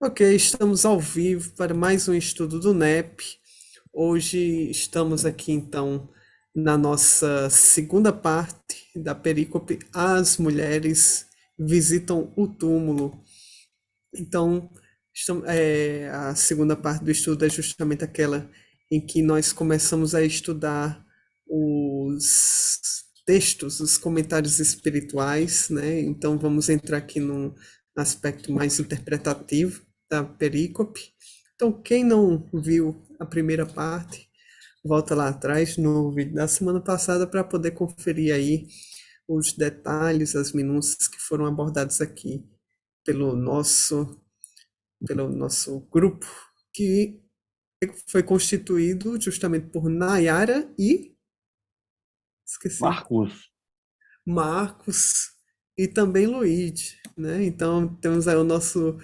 Ok, estamos ao vivo para mais um estudo do NEP. Hoje estamos aqui então na nossa segunda parte da perícope As Mulheres Visitam o Túmulo. Então, a segunda parte do estudo é justamente aquela em que nós começamos a estudar os textos, os comentários espirituais, né? Então, vamos entrar aqui num aspecto mais interpretativo da perícope. Então, quem não viu a primeira parte, volta lá atrás no vídeo da semana passada para poder conferir aí os detalhes, as minúcias que foram abordados aqui pelo nosso pelo nosso grupo, que foi constituído justamente por Nayara e, esqueci, Marcos, Marcos e também Luigi, né? Então temos aí o nosso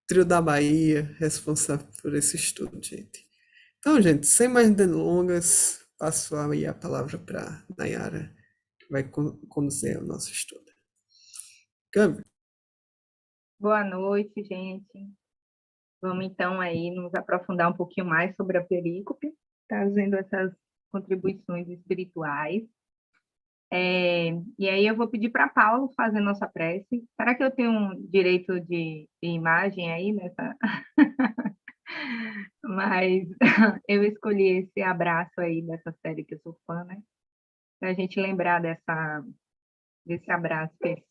trio da Bahia responsável por esse estudo, gente. Então, gente, sem mais delongas, passo aí a palavra para Nayara, que vai conduzir o nosso estudo. Câmbio. Boa noite, gente. Vamos então aí nos aprofundar um pouquinho mais sobre a perícope, trazendo essas contribuições espirituais. E aí eu vou pedir para Paulo fazer nossa prece. Será que eu tenho um direito de imagem aí nessa? Mas eu escolhi esse abraço aí dessa série que eu sou fã, né? Para a gente lembrar desse abraço que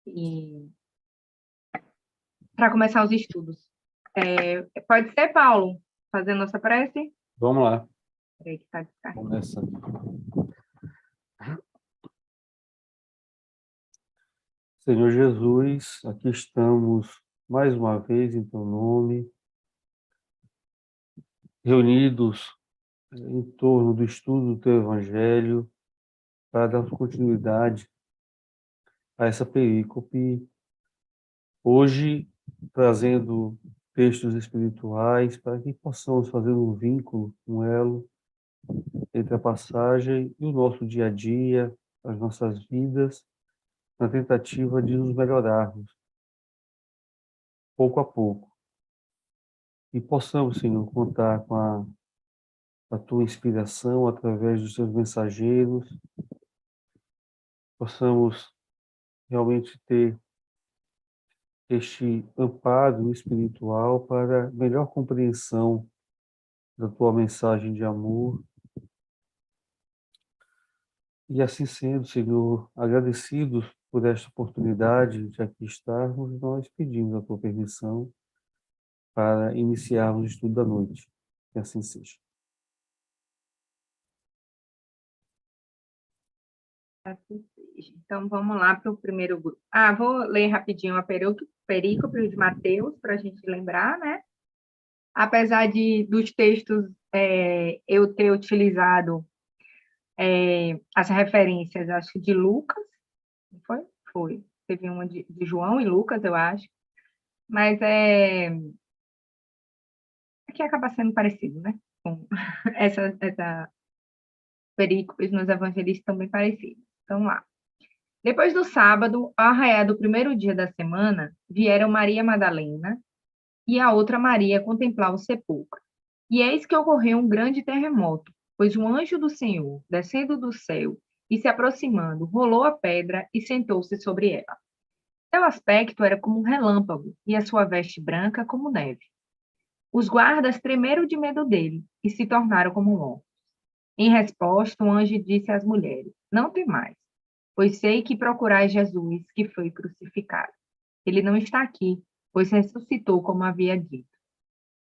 e para começar os estudos. Pode ser, Paulo, fazer nossa prece? vamos lá, Peraí, que está descarregando. começa. Senhor Jesus, aqui estamos mais uma vez em teu nome, reunidos em torno do estudo do teu Evangelho, para dar continuidade a essa perícope, hoje trazendo textos espirituais para que possamos fazer um vínculo, um elo entre a passagem e o nosso dia a dia, as nossas vidas, na tentativa de nos melhorarmos pouco a pouco. E possamos, Senhor, contar com a tua inspiração através dos teus mensageiros, possamos realmente ter este amparo espiritual para melhor compreensão da tua mensagem de amor. E assim sendo, Senhor, agradecidos por esta oportunidade de aqui estarmos, nós pedimos a tua permissão para iniciarmos o estudo da noite. Que assim seja. Assim seja. Então, vamos lá para o primeiro grupo. Vou ler rapidinho a perícope de Mateus, para a gente lembrar, né? Apesar dos textos eu ter utilizado as referências, acho que de Lucas, não foi? Foi. Teve uma de João e Lucas, eu acho. Mas que acaba sendo parecido, né? Com essa perícopes nos evangelhos estão bem parecidos. Então, lá. Depois do sábado, ao arraiar do primeiro dia da semana, vieram Maria Madalena e a outra Maria contemplar o sepulcro. E eis que ocorreu um grande terremoto, pois um anjo do Senhor, descendo do céu e se aproximando, rolou a pedra e sentou-se sobre ela. Seu aspecto era como um relâmpago e a sua veste branca como neve. Os guardas tremeram de medo dele e se tornaram como mortos. Em resposta, o anjo disse às mulheres: Não temais, pois sei que procurais Jesus, que foi crucificado. Ele não está aqui, pois ressuscitou como havia dito.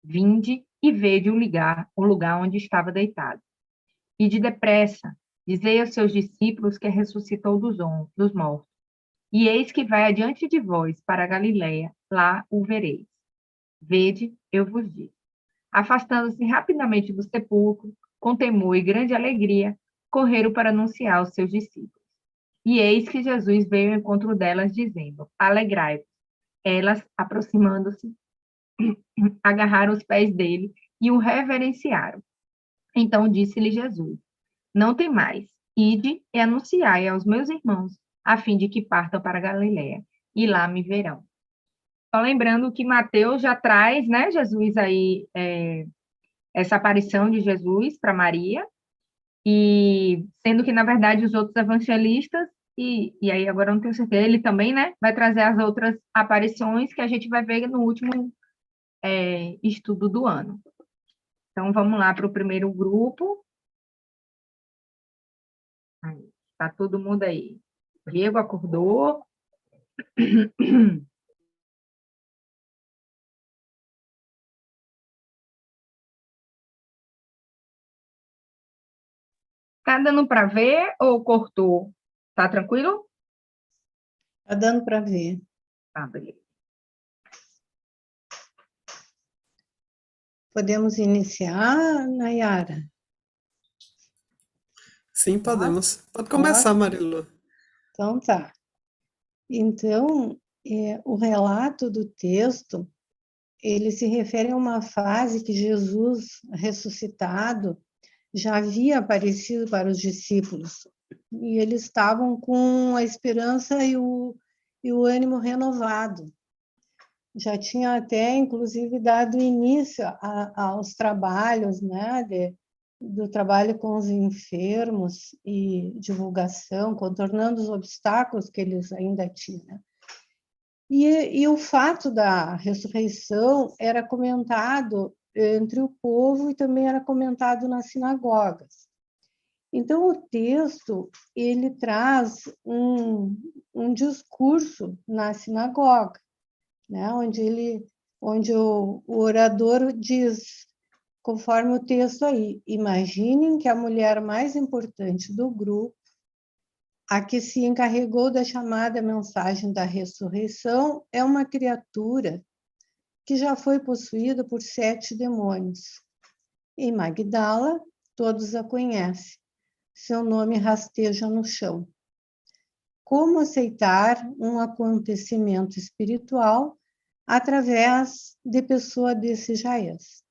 Vinde e vede o lugar onde estava deitado. E de depressa, dizei aos seus discípulos que ressuscitou dos mortos. E eis que vai adiante de vós para a Galiléia, lá o vereis. Vede, eu vos digo. Afastando-se rapidamente do sepulcro, com temor e grande alegria, correram para anunciar aos seus discípulos. E eis que Jesus veio ao encontro delas, dizendo: Alegrai-vos. Elas, aproximando-se, agarraram os pés dele e o reverenciaram. Então disse-lhe Jesus: Não temais, ide e anunciai aos meus irmãos, a fim de que partam para Galiléia, e lá me verão. Só lembrando que Mateus já traz, né, Jesus aí, essa aparição de Jesus para Maria, e sendo que, na verdade, os outros evangelistas, e aí agora eu não tenho certeza, ele também, né, vai trazer as outras aparições que a gente vai ver no último estudo do ano. Então, vamos lá para o primeiro grupo. Está todo mundo aí. Diego acordou. Tá dando para ver ou cortou? Tá tranquilo? Está dando para ver. Tá, beleza. Podemos iniciar, Nayara? Sim, Tá? podemos. Pode começar, Ótimo. Marilu. Então, tá. Então, o relato do texto, ele se refere a uma fase que Jesus, ressuscitado, já havia aparecido para os discípulos. E eles estavam com a esperança e o ânimo renovado. Já tinha até, inclusive, dado início aos trabalhos, né, do trabalho com os enfermos e divulgação, contornando os obstáculos que eles ainda tinham. E o fato da ressurreição era comentado entre o povo e também era comentado nas sinagogas. Então, o texto, ele traz um discurso na sinagoga, né, onde o orador diz, conforme o texto aí, imaginem que a mulher mais importante do grupo, a que se encarregou da chamada mensagem da ressurreição, é uma criatura que já foi possuída por 7 demônios. Em Magdala, todos a conhecem. Seu nome rasteja no chão. Como aceitar um acontecimento espiritual através de pessoa desse Jaez?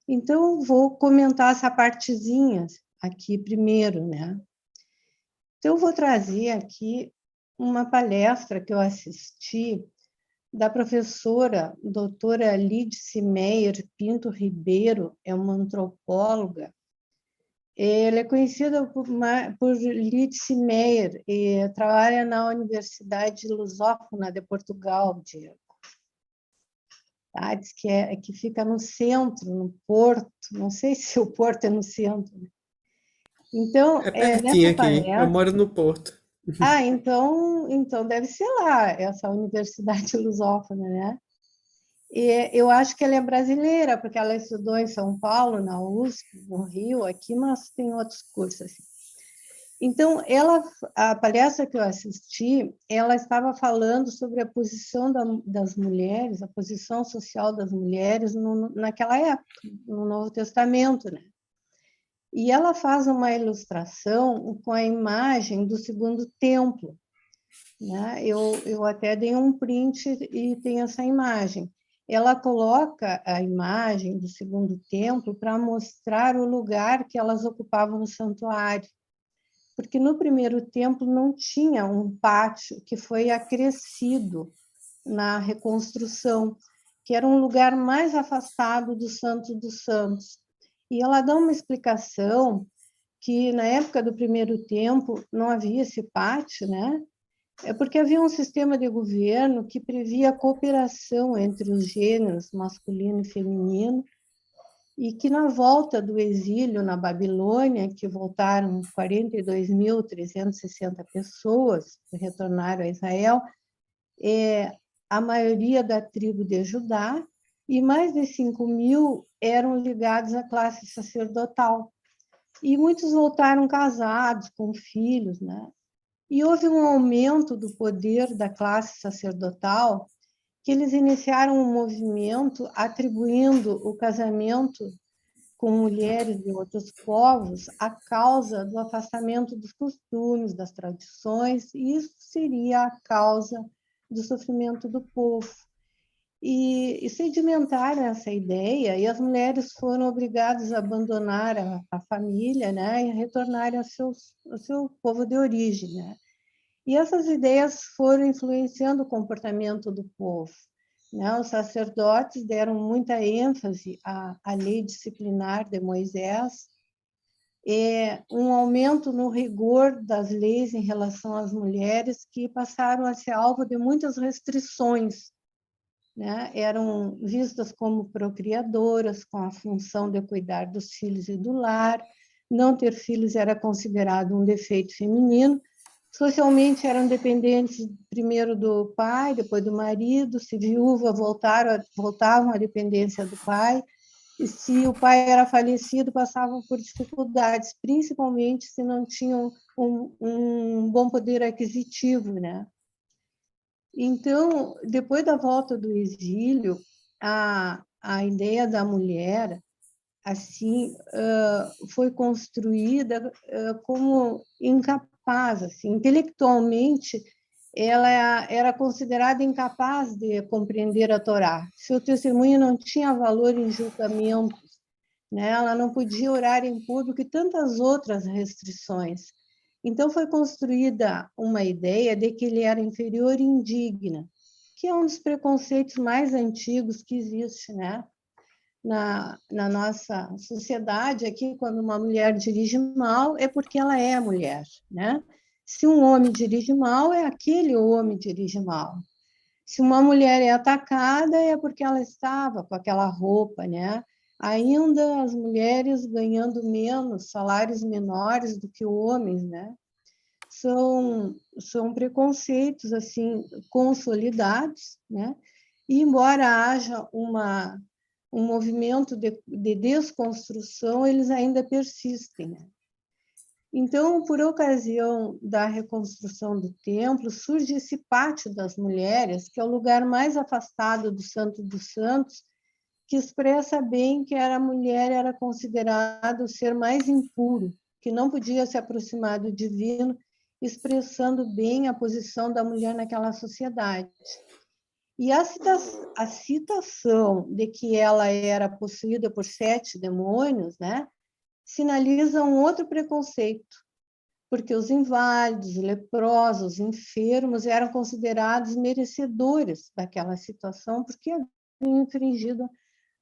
Então, vou comentar essa partezinha aqui primeiro, né? Então, eu vou trazer aqui uma palestra que eu assisti da professora doutora Lídice Meyer Pinto Ribeiro, é uma antropóloga. Ela é conhecida por Lídice Meyer e trabalha na Universidade Lusófona de Portugal, Diego. Tá? Diz que fica no centro, no Porto, não sei se o Porto é no centro. Então, É pertinho nessa aqui. Eu palestra... moro no Porto. então deve ser lá, essa Universidade Lusófona, né? E eu acho que ela é brasileira, porque ela estudou em São Paulo, na USP, no Rio, aqui, mas tem outros cursos. Assim. Então, a palestra que eu assisti, ela estava falando sobre a posição das mulheres, a posição social das mulheres naquela época, no Novo Testamento, né? E ela faz uma ilustração com a imagem do segundo templo, né? Eu até dei um print e tem essa imagem. Ela coloca a imagem do segundo templo para mostrar o lugar que elas ocupavam no santuário, porque no primeiro templo não tinha um pátio que foi acrescido na reconstrução, que era um lugar mais afastado do Santo dos Santos. E ela dá uma explicação que na época do primeiro templo não havia esse pátio, né? É porque havia um sistema de governo que previa a cooperação entre os gêneros masculino e feminino, e que na volta do exílio na Babilônia, que voltaram 42.360 pessoas que retornaram a Israel, a maioria da tribo de Judá, e mais de 5.000 eram ligados à classe sacerdotal. E muitos voltaram casados, com filhos, né? E houve um aumento do poder da classe sacerdotal, que eles iniciaram um movimento atribuindo o casamento com mulheres de outros povos à causa do afastamento dos costumes, das tradições, e isso seria a causa do sofrimento do povo. E sedimentaram essa ideia, e as mulheres foram obrigadas a abandonar a família, né, e retornarem ao seu povo de origem, né? E essas ideias foram influenciando o comportamento do povo. né? Os sacerdotes deram muita ênfase à lei disciplinar de Moisés, um aumento no rigor das leis em relação às mulheres, que passaram a ser alvo de muitas restrições, né? Eram vistas como procriadoras, com a função de cuidar dos filhos e do lar. Não ter filhos era considerado um defeito feminino. Socialmente eram dependentes primeiro do pai, depois do marido. Se viúva, voltavam à dependência do pai. E se o pai era falecido, passavam por dificuldades, principalmente se não tinham um bom poder aquisitivo, né? Então, depois da volta do exílio, a ideia da mulher assim foi construída como incapaz, assim, intelectualmente ela era considerada incapaz de compreender a Torá. Seu testemunho não tinha valor em julgamentos, né? Ela não podia orar em público e tantas outras restrições. Então foi construída uma ideia de que ele era inferior e indigna, que é um dos preconceitos mais antigos que existe, né? Na nossa sociedade aqui, quando uma mulher dirige mal, é porque ela é mulher, né? Se um homem dirige mal, é aquele homem dirige mal. Se uma mulher é atacada, é porque ela estava com aquela roupa, né? Ainda as mulheres ganhando menos, salários menores do que homens, né? São preconceitos assim consolidados, né? E embora haja um movimento de desconstrução, eles ainda persistem, né? Então, por ocasião da reconstrução do templo, surge esse pátio das mulheres, que é o lugar mais afastado do Santo dos Santos, que expressa bem que a mulher era considerada o ser mais impuro, que não podia se aproximar do divino, expressando bem a posição da mulher naquela sociedade. E a citação de que ela era possuída por 7 demônios, né, sinaliza um outro preconceito, porque os inválidos, os leprosos, os enfermos eram considerados merecedores daquela situação, porque haviam infringido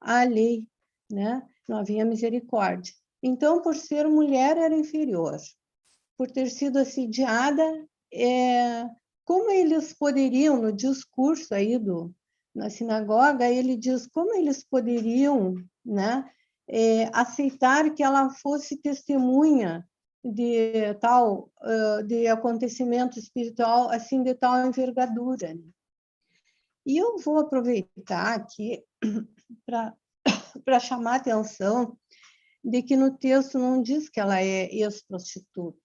a lei, né? Não havia misericórdia. Então, por ser mulher, era inferior. Por ter sido assediada, como eles poderiam, no discurso aí na sinagoga, ele diz como eles poderiam, né, aceitar que ela fosse testemunha de acontecimento espiritual assim de tal envergadura, né? E eu vou aproveitar aqui para chamar a atenção de que no texto não diz que ela é ex-prostituta.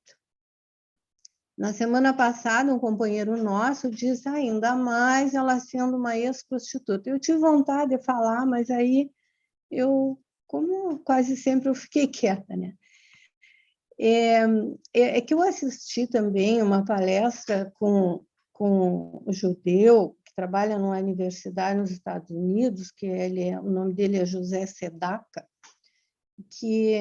Na semana passada, um companheiro nosso disse ainda mais ela sendo uma ex-prostituta. Eu tive vontade de falar, mas aí como quase sempre, eu fiquei quieta, né? É que eu assisti também uma palestra com um judeu que trabalha numa universidade nos Estados Unidos, que o nome dele é José Sedaka, que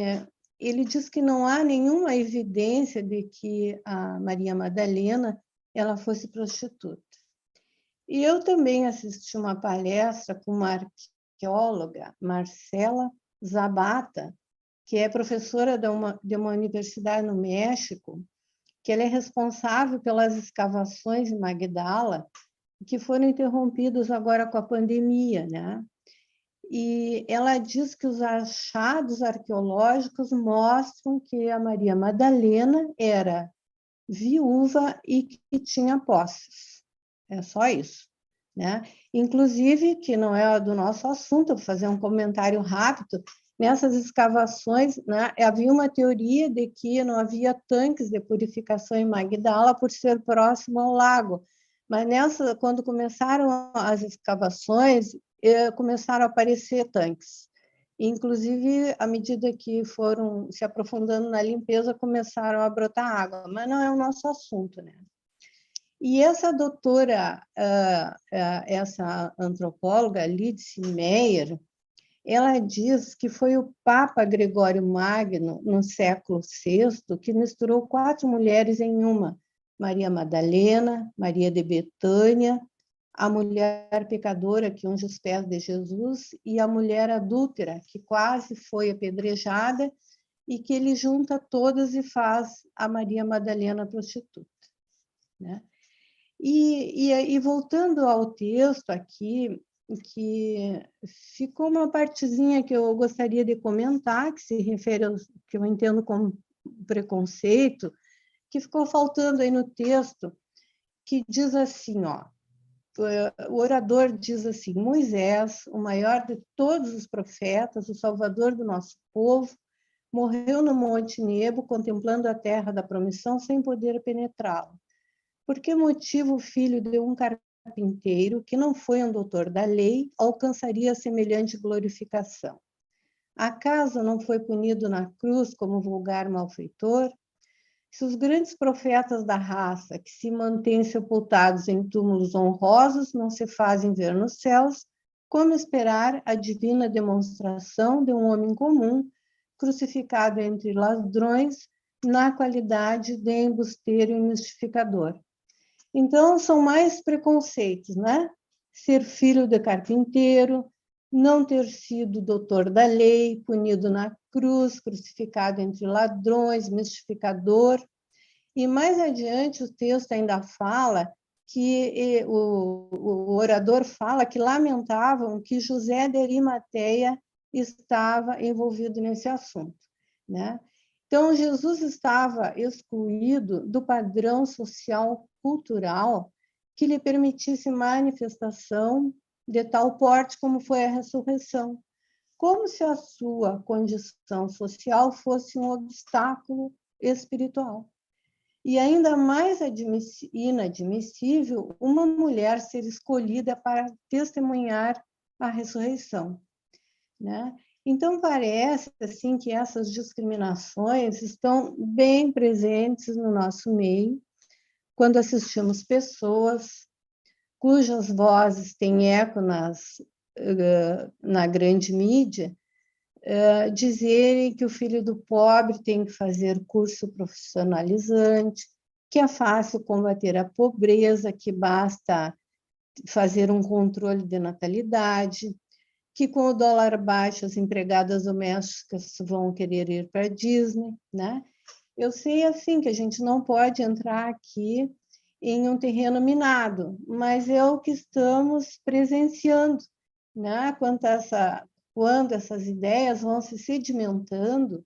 ele diz que não há nenhuma evidência de que a Maria Madalena ela fosse prostituta. E eu também assisti uma palestra com uma arqueóloga, Marcela Zabata, que é professora de uma universidade no México, que ela é responsável pelas escavações em Magdala, que foram interrompidas agora com a pandemia, né? E ela diz que os achados arqueológicos mostram que a Maria Madalena era viúva e que tinha posses. É só isso, né? Inclusive, que não é do nosso assunto, vou fazer um comentário rápido. Nessas escavações, né, havia uma teoria de que não havia tanques de purificação em Magdala por ser próximo ao lago. Mas quando começaram as escavações, começaram a aparecer tanques. Inclusive, à medida que foram se aprofundando na limpeza, começaram a brotar água, mas não é o nosso assunto, né? E essa doutora, essa antropóloga, Lidse Meyer, ela diz que foi o Papa Gregório Magno, no século VI, que misturou 4 mulheres em uma: Maria Madalena, Maria de Betânia, a mulher pecadora que unge os pés de Jesus e a mulher adúltera que quase foi apedrejada e que ele junta todas e faz a Maria Madalena prostituta, né? E voltando ao texto aqui, que ficou uma partezinha que eu gostaria de comentar, que se refere ao que eu entendo como preconceito, que ficou faltando aí no texto, que diz assim, ó, o orador diz assim: Moisés, o maior de todos os profetas, o salvador do nosso povo, morreu no Monte Nebo, contemplando a terra da promissão sem poder penetrá-la. Por que motivo o filho de um carpinteiro, que não foi um doutor da lei, alcançaria semelhante glorificação? Acaso não foi punido na cruz como vulgar malfeitor? Se os grandes profetas da raça, que se mantêm sepultados em túmulos honrosos, não se fazem ver nos céus, como esperar a divina demonstração de um homem comum, crucificado entre ladrões, na qualidade de embusteiro e mistificador? Então, são mais preconceitos, né? Ser filho de carpinteiro, não ter sido doutor da lei, punido na cruz, crucificado entre ladrões, mistificador. E mais adiante o texto ainda fala que o orador fala que lamentavam que José de Arimateia estava envolvido nesse assunto, né? Então, Jesus estava excluído do padrão social cultural que lhe permitisse manifestação de tal porte como foi a ressurreição, como se a sua condição social fosse um obstáculo espiritual. E ainda mais inadmissível uma mulher ser escolhida para testemunhar a ressurreição, né? Então, parece assim que essas discriminações estão bem presentes no nosso meio, quando assistimos pessoas cujas vozes têm eco na grande mídia, dizerem que o filho do pobre tem que fazer curso profissionalizante, que é fácil combater a pobreza, que basta fazer um controle de natalidade, que com o dólar baixo as empregadas domésticas vão querer ir para a Disney, né? Eu sei assim que a gente não pode entrar aqui em um terreno minado, mas é o que estamos presenciando, né? Quando essas ideias vão se sedimentando,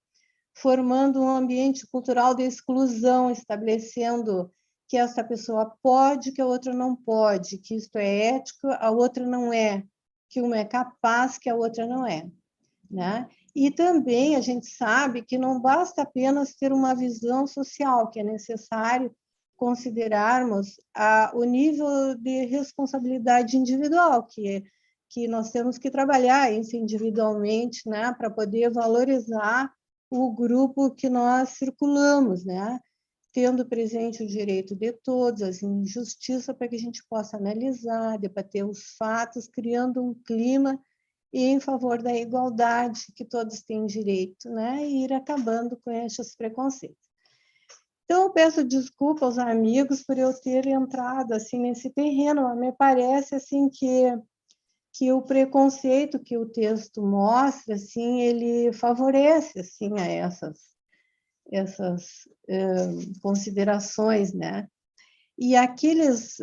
formando um ambiente cultural de exclusão, estabelecendo que essa pessoa pode, que a outra não pode, que isto é ético, a outra não é, que uma é capaz, que a outra não é, né? E também a gente sabe que não basta apenas ter uma visão social, que é necessário considerarmos o nível de responsabilidade individual, que nós temos que trabalhar isso individualmente, né, para poder valorizar o grupo que nós circulamos, né, tendo presente o direito de todos, as injustiças, para que a gente possa analisar, debater os fatos, criando um clima em favor da igualdade, que todos têm direito, né, e ir acabando com esses preconceitos. Então, eu peço desculpa aos amigos por eu ter entrado assim nesse terreno, mas me parece assim que o preconceito que o texto mostra, assim, ele favorece assim a essas considerações, né? E aqueles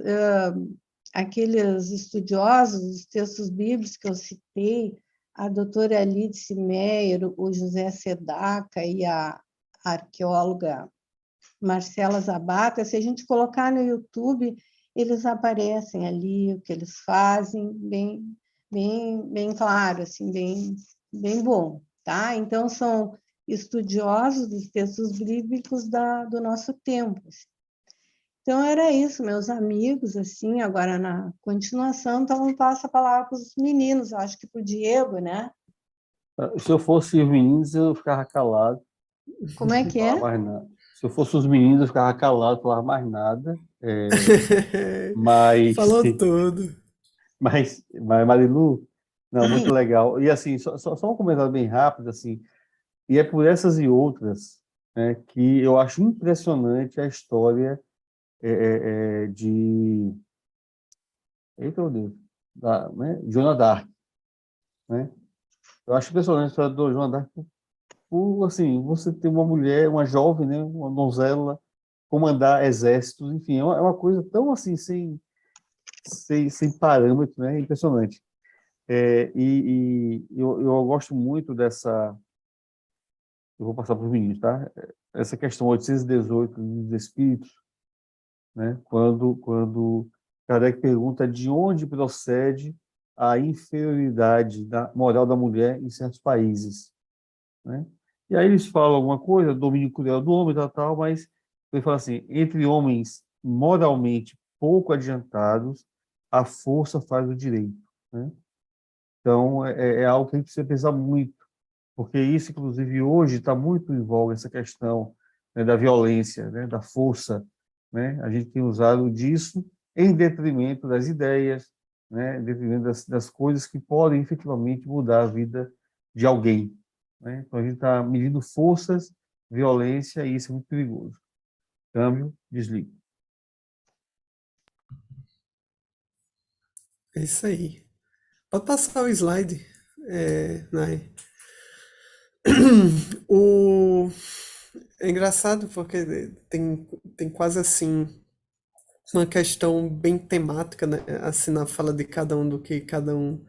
estudiosos dos textos bíblicos que eu citei, a doutora Alice Meyer, o José Sedaca e a arqueóloga Marcela Zabata, se a gente colocar no YouTube, eles aparecem ali, o que eles fazem, bem claro, assim, bem bom, tá? Então, são estudiosos dos textos bíblicos do nosso tempo. Então, era isso, meus amigos, assim, agora na continuação, então, eu passo a palavra para os meninos, acho que para o Diego, né? Se eu fosse os meninos, eu ficava calado, Como é não que é? falava mais nada. Se eu fosse os meninos, eu ficava calado, não falava mais nada. Mas, Falou tudo. mas, Marilu, não, muito legal. E assim, só um comentário bem rápido, assim, e é por essas e outras, né, que eu acho impressionante a história de Eita, meu Deus. Né? Joana d'Arc, né? Eu acho impressionante a história do Joana d'Arc assim, você ter uma mulher, uma jovem, né? Uma donzela, comandar exércitos, enfim, é uma coisa tão assim, sem parâmetro, né? Impressionante. Eu gosto muito dessa. Eu vou passar para os meninos, tá? Essa questão 818 dos espíritos, né? Quando Kardec pergunta de onde procede a inferioridade da moral da mulher em certos países, né? E aí eles falam alguma coisa, domínio cruel do homem, tal, mas ele fala assim, entre homens moralmente pouco adiantados, a força faz o direito, né? Então, é algo que a gente precisa pensar muito, porque isso, inclusive, hoje está muito em voga, essa questão, né, da violência, né, da força, né? A gente tem usado disso em detrimento das ideias, né, em detrimento das coisas que podem efetivamente mudar a vida de alguém, né? Então, a gente está medindo forças, violência, e isso é muito perigoso. Câmbio, desliga. É isso aí. Pode passar o slide, Nai. O... É engraçado porque tem quase assim uma questão bem temática, né? Assim, na fala de cada um do que cada um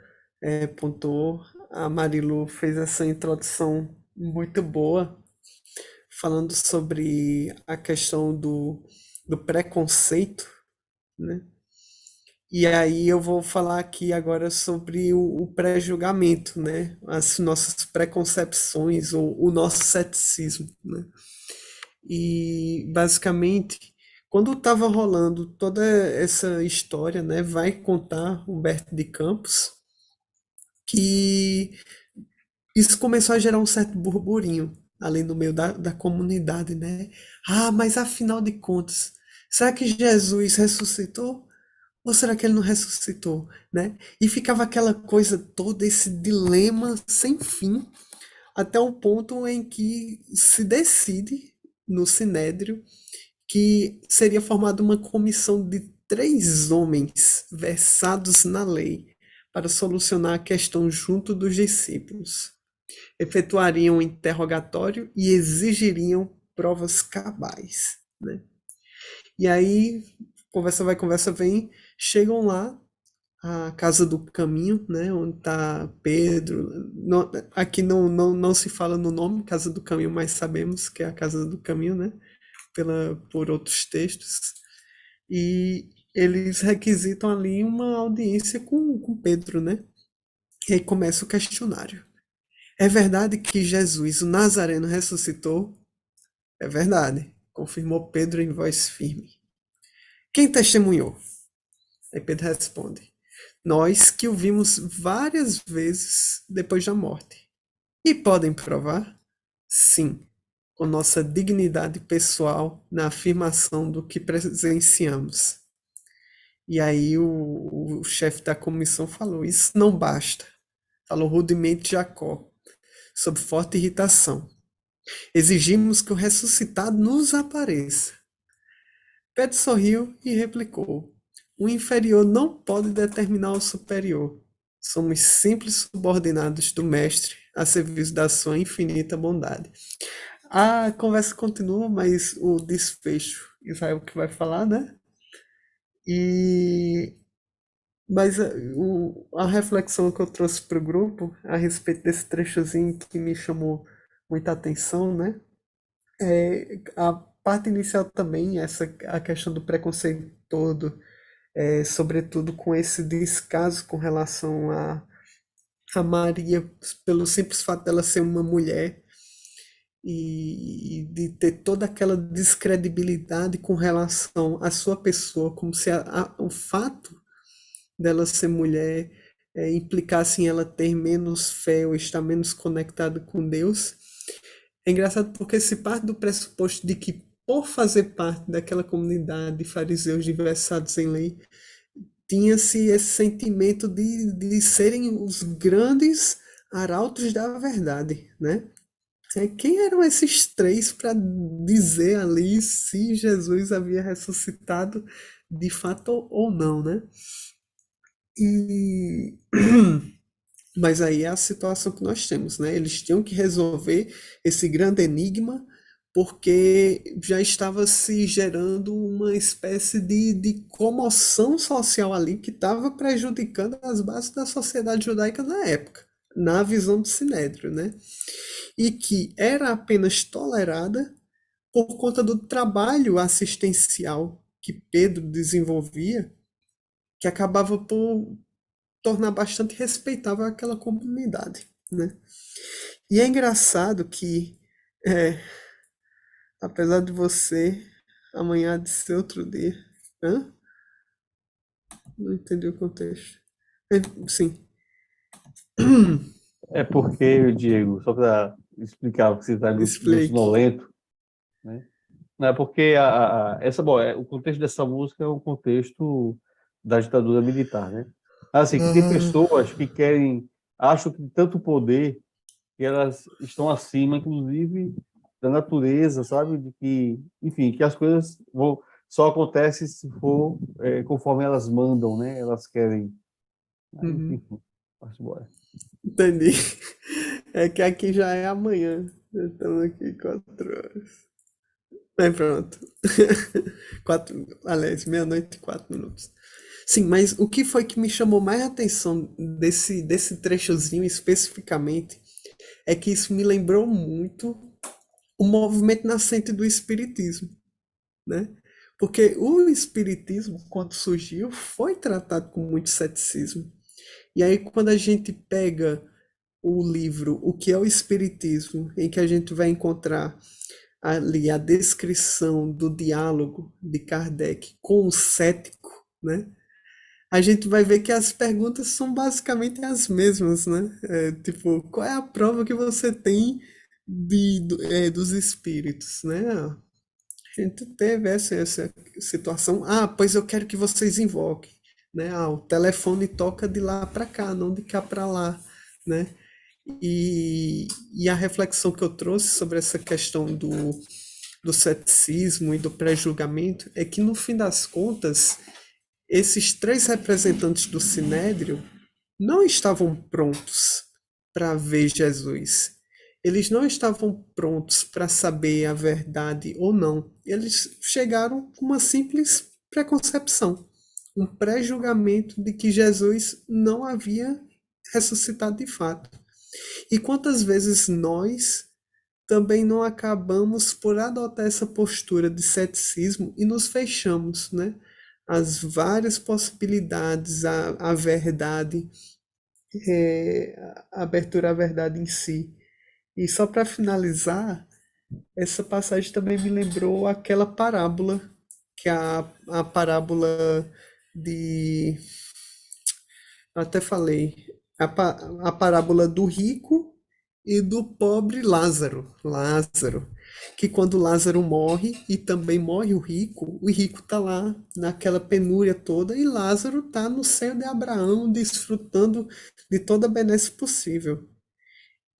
pontuou. A Marilu fez essa introdução muito boa, falando sobre a questão do preconceito, né? E aí eu vou falar aqui agora sobre o pré-julgamento, né? As nossas preconcepções ou o nosso ceticismo, né? E basicamente, quando estava rolando toda essa história, né, vai contar Humberto de Campos que isso começou a gerar um certo burburinho ali no meio da comunidade, né? Ah, mas afinal de contas, será que Jesus ressuscitou? Ou será que ele não ressuscitou, né? E ficava aquela coisa toda, esse dilema sem fim, até o ponto em que se decide no Sinédrio que seria formada uma comissão de 3 homens versados na lei para solucionar a questão junto dos discípulos. Efetuariam um interrogatório e exigiriam provas cabais, né? E aí, conversa vai, conversa vem, chegam lá à Casa do Caminho, né, onde está Pedro. Aqui não se fala no nome Casa do Caminho, mas sabemos que é a Casa do Caminho, né, por outros textos. E eles requisitam ali uma audiência com Pedro, né? E aí começa o questionário. É verdade que Jesus, o Nazareno, ressuscitou? É verdade, confirmou Pedro em voz firme. Quem testemunhou? Aí Pedro responde: Nós que o vimos várias vezes depois da morte. E podem provar? Sim, com nossa dignidade pessoal na afirmação do que presenciamos. E aí o chefe da comissão falou: Isso não basta. Falou rudemente Jacó, sob forte irritação. Exigimos que o ressuscitado nos apareça. Pedro sorriu e replicou: O inferior não pode determinar o superior. Somos simples subordinados do Mestre a serviço da sua infinita bondade. A conversa continua, mas o desfecho, Israel que vai falar, né? E mas a reflexão que eu trouxe para o grupo a respeito desse trechozinho que me chamou muita atenção, né? A parte inicial também, a questão do preconceito todo, sobretudo com esse descaso com relação a Maria, pelo simples fato dela ser uma mulher e de ter toda aquela descredibilidade com relação à sua pessoa, como se o fato dela ser mulher implicasse em ela ter menos fé ou estar menos conectada com Deus. É engraçado porque se parte do pressuposto de que, por fazer parte daquela comunidade de fariseus diversados em lei, tinha-se esse sentimento de serem os grandes arautos da verdade, né? Quem eram esses 3 para dizer ali se Jesus havia ressuscitado de fato ou não, né? E mas aí é a situação que nós temos, né? Eles tinham que resolver esse grande enigma porque já estava se gerando uma espécie de comoção social ali que estava prejudicando as bases da sociedade judaica na época, na visão do Sinédrio, né? E que era apenas tolerada por conta do trabalho assistencial que Pedro desenvolvia, que acabava por tornar bastante respeitável aquela comunidade, né? E é engraçado que, é, apesar de você, amanhã há de ser outro dia. Hã? Não entendi o contexto. É, sim. É porque, Diego, só para explicar o que você está meio Explique. sonolento, né? Não é porque o contexto dessa música é o contexto da ditadura militar, né? Assim, que tem Ah, pessoas que acham que tanto poder que elas estão acima, inclusive, da natureza, sabe? De que, enfim, que as coisas só acontecem se for conforme elas mandam, né? Elas querem. Aí, uhum, enfim, vamos embora. entendi. É que aqui já é amanhã. Estamos aqui 4 horas. Aí pronto. Aliás, meia-noite e 4 minutos. Sim, mas o que foi que me chamou mais atenção desse trechozinho especificamente é que isso me lembrou muito o movimento nascente do espiritismo, né? Porque o espiritismo, quando surgiu, foi tratado com muito ceticismo. E aí, quando a gente pega o livro O que é o Espiritismo, em que a gente vai encontrar ali a descrição do diálogo de Kardec com o cético, né? A gente vai ver que as perguntas são basicamente as mesmas, né? Tipo, qual é a prova que você tem dos espíritos, né? A gente teve essa situação. Ah, pois eu quero que vocês invoquem, né? Ah, o telefone toca de lá para cá, não de cá para lá, né? E a reflexão que eu trouxe sobre essa questão do ceticismo e do pré-julgamento é que, no fim das contas, esses três representantes do Sinédrio não estavam prontos para ver Jesus. Eles não estavam prontos para saber a verdade ou não. Eles chegaram com uma simples preconcepção, um pré-julgamento de que Jesus não havia ressuscitado de fato. E quantas vezes nós também não acabamos por adotar essa postura de ceticismo e nos fechamos, né? As várias possibilidades, a verdade, a abertura à verdade em si. E só para finalizar, essa passagem também me lembrou aquela parábola, que é a parábola de. Eu até falei, a parábola do rico e do pobre Lázaro. Lázaro. Que quando Lázaro morre e também morre o rico está lá naquela penúria toda e Lázaro está no seio de Abraão, desfrutando de toda a benesse possível.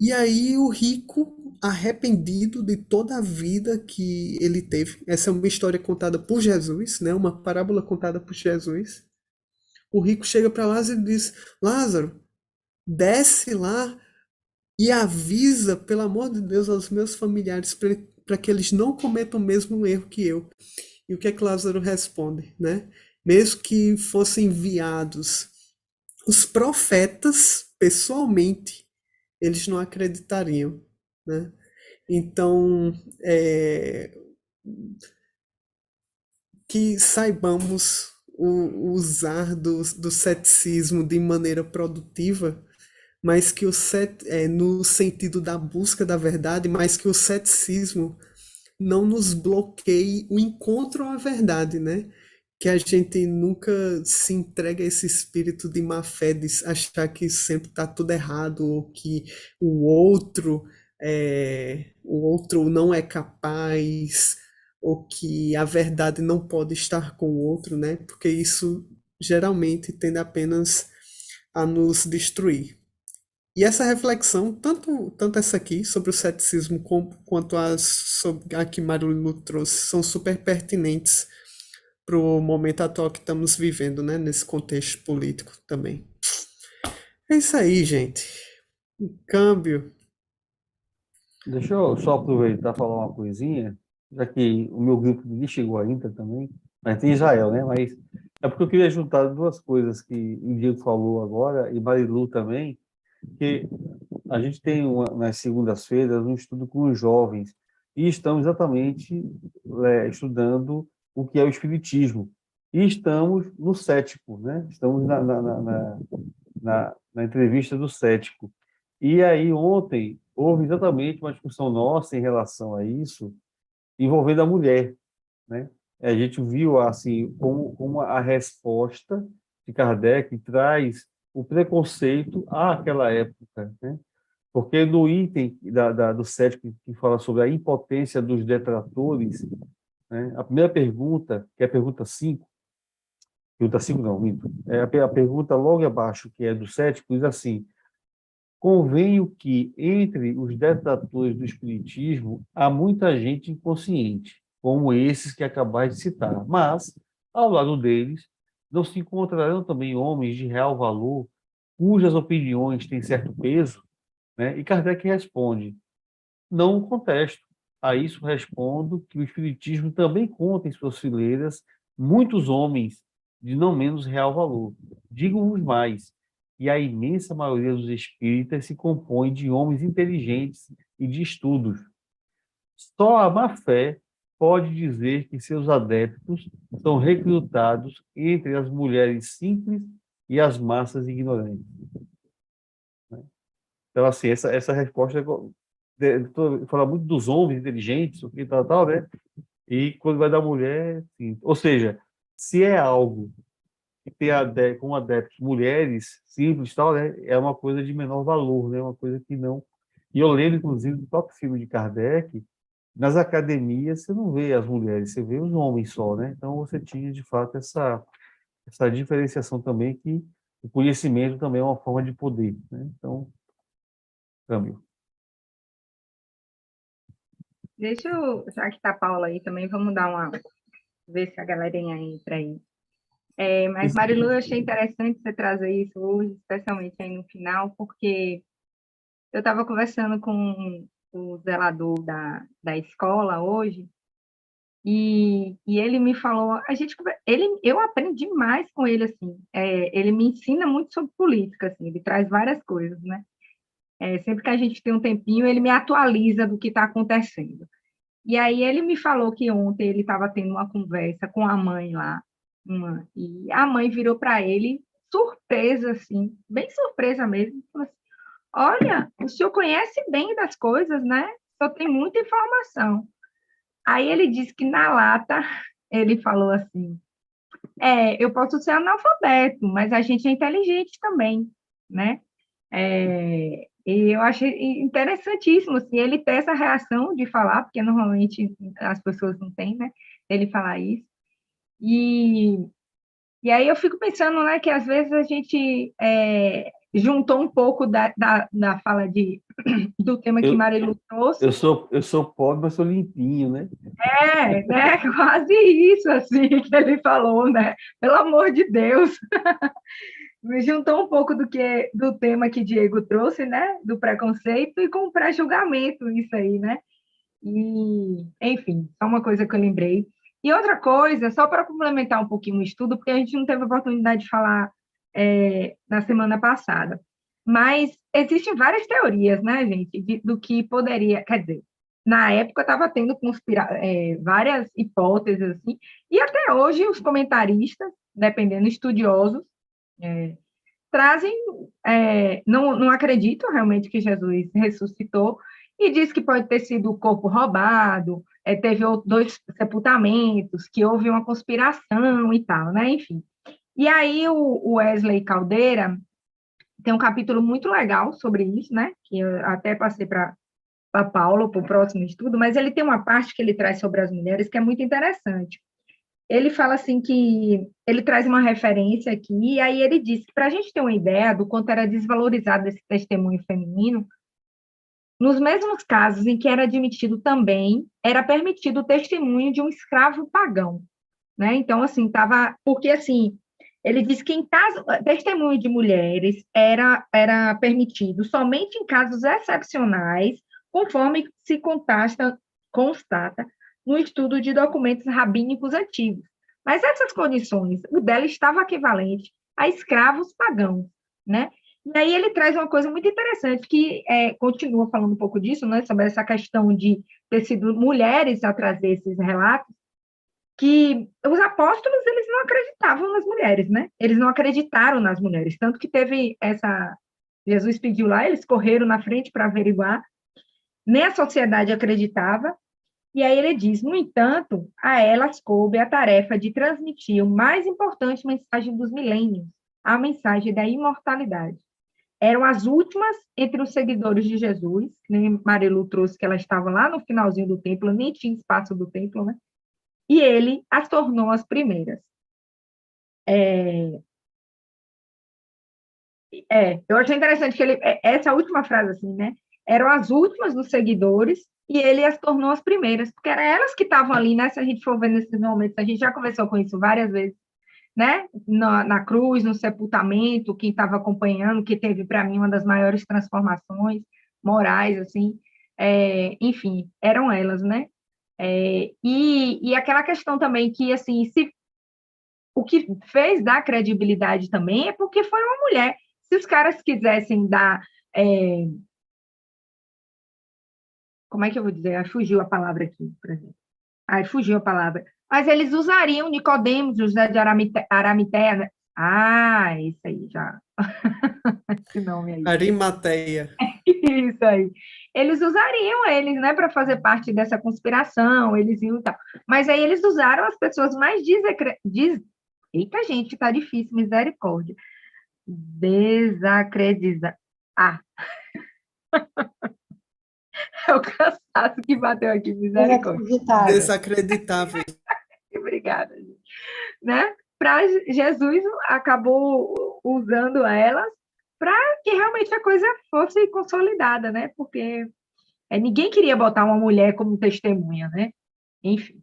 E aí o rico, arrependido de toda a vida que ele teve, essa é uma história contada por Jesus, né? Uma parábola contada por Jesus. O rico chega para Lázaro e diz: Lázaro, desce lá e avisa, pelo amor de Deus, aos meus familiares para que eles não cometam o mesmo erro que eu. E o que é que Lázaro responde, né? Mesmo que fossem enviados os profetas pessoalmente, eles não acreditariam, né? Então, que saibamos usar do ceticismo de maneira produtiva, mas que no sentido da busca da verdade, mas que o ceticismo não nos bloqueie o encontro à verdade, né? Que a gente nunca se entregue a esse espírito de má fé, de achar que sempre está tudo errado, ou que o outro não é capaz, ou que a verdade não pode estar com o outro, né? Porque isso geralmente tende apenas a nos destruir. E essa reflexão, tanto essa aqui sobre o ceticismo quanto a que Marilu trouxe, são super pertinentes para o momento atual que estamos vivendo, né? Nesse contexto político também. É isso aí, gente. Um câmbio. Deixa eu só aproveitar e falar uma coisinha, já que o meu grupo nem chegou ainda também, mas tem Israel, né? Mas é porque eu queria juntar duas coisas que o Diego falou agora, e Marilu também, que a gente tem nas segundas-feiras um estudo com os jovens, e estamos exatamente estudando o que é o Espiritismo. E estamos no cético, né? Estamos na entrevista do cético. E aí, ontem, houve exatamente uma discussão nossa em relação a isso, envolvendo a mulher, né? A gente viu, assim, como a resposta de Kardec traz o preconceito àquela época, né? Porque no item do cético que fala sobre a impotência dos detratores, né? A primeira pergunta, que é a pergunta 5 não, minto, a pergunta logo abaixo, que é do cético, diz assim: convenho que, entre os detratores do espiritismo, há muita gente inconsciente, como esses que acabais de citar, mas, ao lado deles, não se encontrarão também homens de real valor, cujas opiniões têm certo peso, né? E Kardec responde: não contesto. A isso respondo que o espiritismo também conta em suas fileiras muitos homens de não menos real valor. Digo-vos mais, e a imensa maioria dos espíritas se compõe de homens inteligentes e de estudos. Só a má-fé pode dizer que seus adeptos são recrutados entre as mulheres simples e as massas ignorantes. Então, assim, essa resposta fala muito dos homens inteligentes, o que tal, né? E quando vai da mulher, sim. Ou seja, se é algo que tem com adeptos mulheres simples, tal, né? É uma coisa de menor valor, né? Uma coisa que não. E eu lembro, inclusive, do próprio filme de Kardec, nas academias você não vê as mulheres, você vê os homens só, né? Então você tinha, de fato, essa diferenciação também que o conhecimento também é uma forma de poder, né? Então, câmbio. Deixa eu, já que está a Paula aí também, vamos dar uma, ver se a galerinha entra aí. Mas, Marilu, eu achei interessante você trazer isso hoje, especialmente aí no final, porque eu estava conversando com o zelador da escola hoje, e ele me falou, eu aprendi mais com ele, assim, ele me ensina muito sobre política, assim, ele traz várias coisas, né? Sempre que a gente tem um tempinho, ele me atualiza do que está acontecendo. E aí ele me falou que ontem ele estava tendo uma conversa com a mãe lá, e a mãe virou para ele, surpresa, assim, bem surpresa mesmo, falou assim, olha, o senhor conhece bem das coisas, né? Só tem muita informação. Aí ele disse que na lata, ele falou assim, eu posso ser analfabeto, mas a gente é inteligente também, né? E eu achei interessantíssimo, assim, ele ter essa reação de falar, porque normalmente as pessoas não têm, né? Ele falar isso. E, e aí eu fico pensando, né, que às vezes a gente juntou um pouco da fala do tema que Eu, Marilu trouxe. eu sou pobre, mas sou limpinho, né? Né? Quase isso, assim, que ele falou, né? Pelo amor de Deus. Me juntou um pouco do tema que Diego trouxe, né? Do preconceito e com o pré-julgamento, isso aí, né? E, enfim, só uma coisa que eu lembrei. E outra coisa, só para complementar um pouquinho o estudo, porque a gente não teve oportunidade de falar na semana passada. Mas existem várias teorias, né, gente, do que poderia. Quer dizer, na época estava tendo várias hipóteses, assim, e até hoje os comentaristas, dependendo, estudiosos, trazem, não acreditam realmente que Jesus ressuscitou, e diz que pode ter sido o corpo roubado, teve dois sepultamentos, que houve uma conspiração e tal, né? Enfim. E aí o Wesley Caldeira tem um capítulo muito legal sobre isso, né? Que eu até passei para Paulo, para o próximo estudo, mas ele tem uma parte que ele traz sobre as mulheres que é muito interessante. Ele fala assim que ele traz uma referência aqui, e aí ele diz que para a gente ter uma ideia do quanto era desvalorizado esse testemunho feminino, nos mesmos casos em que era admitido também, era permitido o testemunho de um escravo pagão. né? Então, assim, tava, porque assim, ele disse que em caso, testemunho de mulheres era permitido somente em casos excepcionais, conforme se constata no estudo de documentos rabínicos antigos. Mas essas condições, o dela estava equivalente a escravos pagãos, né? E aí ele traz uma coisa muito interessante, que continua falando um pouco disso, né, sobre essa questão de ter sido mulheres a trazer esses relatos, que os apóstolos, eles não acreditavam nas mulheres, né? Eles não acreditaram nas mulheres, tanto que teve essa... Jesus pediu lá, eles correram na frente para averiguar, nem a sociedade acreditava, e aí ele diz, no entanto, a elas coube a tarefa de transmitir o mais importante mensagem dos milênios, a mensagem da imortalidade. Eram as últimas entre os seguidores de Jesus, que nem Marilu trouxe, que ela estava lá no finalzinho do templo, nem tinha espaço do templo, né? E ele as tornou as primeiras. Eu achei interessante que essa última frase, assim, né? Eram as últimas dos seguidores e ele as tornou as primeiras, porque eram elas que estavam ali, né? Se a gente for ver nesses momentos, a gente já conversou com isso várias vezes, né? Na cruz, no sepultamento, quem estava acompanhando, que teve para mim uma das maiores transformações morais, assim, enfim, eram elas, né? E aquela questão também que, assim, o que fez dar credibilidade também é porque foi uma mulher. Se os caras quisessem dar, é, como é que eu vou dizer? Ah, fugiu a palavra aqui, por exemplo. Ai, fugiu a palavra. Mas eles usariam Nicodemos, José de Arimateia, né? Ah, isso aí já. Esse nome aí. Arimateia. Isso aí. Eles usariam eles, né, para fazer parte dessa conspiração, eles iam e tal. Mas aí eles usaram as pessoas mais Eita, gente, tá difícil, misericórdia. Desacredita. Ah, é o cansaço que bateu aqui, misericórdia. Inacreditável. Desacreditáveis. Obrigada, gente. Né? Para Jesus acabou usando elas para que realmente a coisa fosse consolidada, né? Porque ninguém queria botar uma mulher como testemunha, né? Enfim,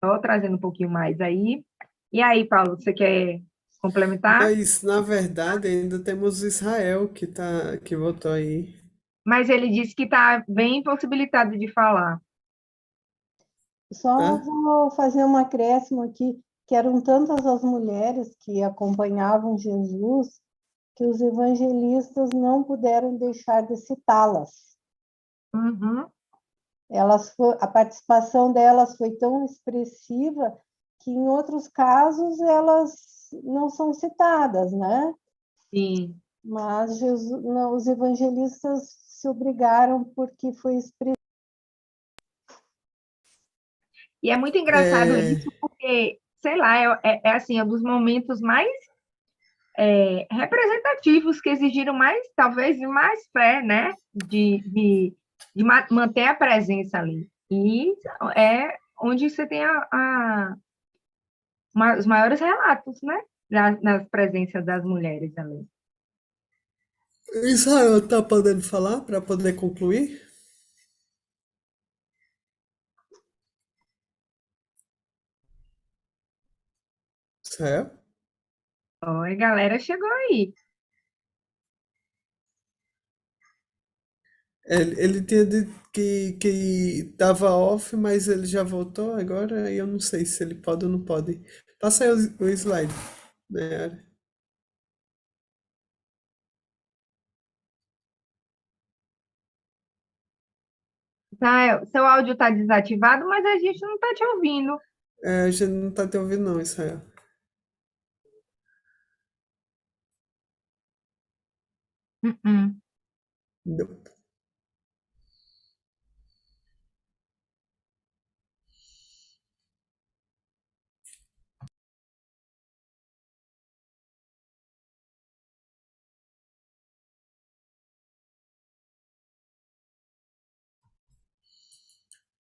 só trazendo um pouquinho mais aí. E aí, Paulo, você quer complementar? Mas, na verdade, ainda temos Israel que votou aí. Mas ele disse que está bem impossibilitado de falar. Só Tá? vou fazer um acréscimo aqui, que eram tantas as mulheres que acompanhavam Jesus, que os evangelistas não puderam deixar de citá-las. Uhum, A participação delas foi tão expressiva que, em outros casos, elas não são citadas, né? sim. Mas Jesus, não, os evangelistas se obrigaram porque foi expressivo. E é muito engraçado É, isso, porque, sei lá, assim, é um dos momentos mais representativos que exigiram mais, talvez, mais fé, né? De manter a presença ali. E é onde você tem os maiores relatos, né? Das presenças das mulheres ali. Israel tá podendo falar para poder concluir? Israel? Oi, galera, chegou aí. Ele tinha dito que tava off, mas ele já voltou agora e eu não sei se ele pode ou não pode. Passa aí o slide, né? Tá, seu áudio está desativado, mas a gente não está te ouvindo. É, a gente não tá te ouvindo não, Israel. Uh-uh. Não.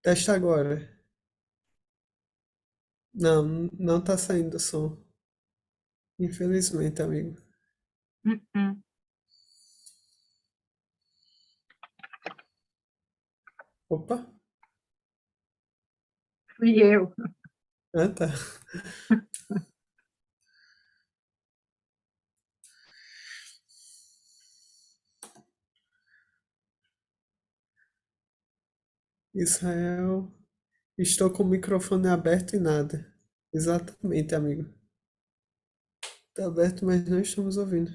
Testa agora. Não, não tá saindo som. Infelizmente, amigo. Uh-uh. Opa. Fui eu. Ah, tá. Israel, estou com o microfone aberto e nada. Exatamente, amigo. Está aberto, mas não estamos ouvindo.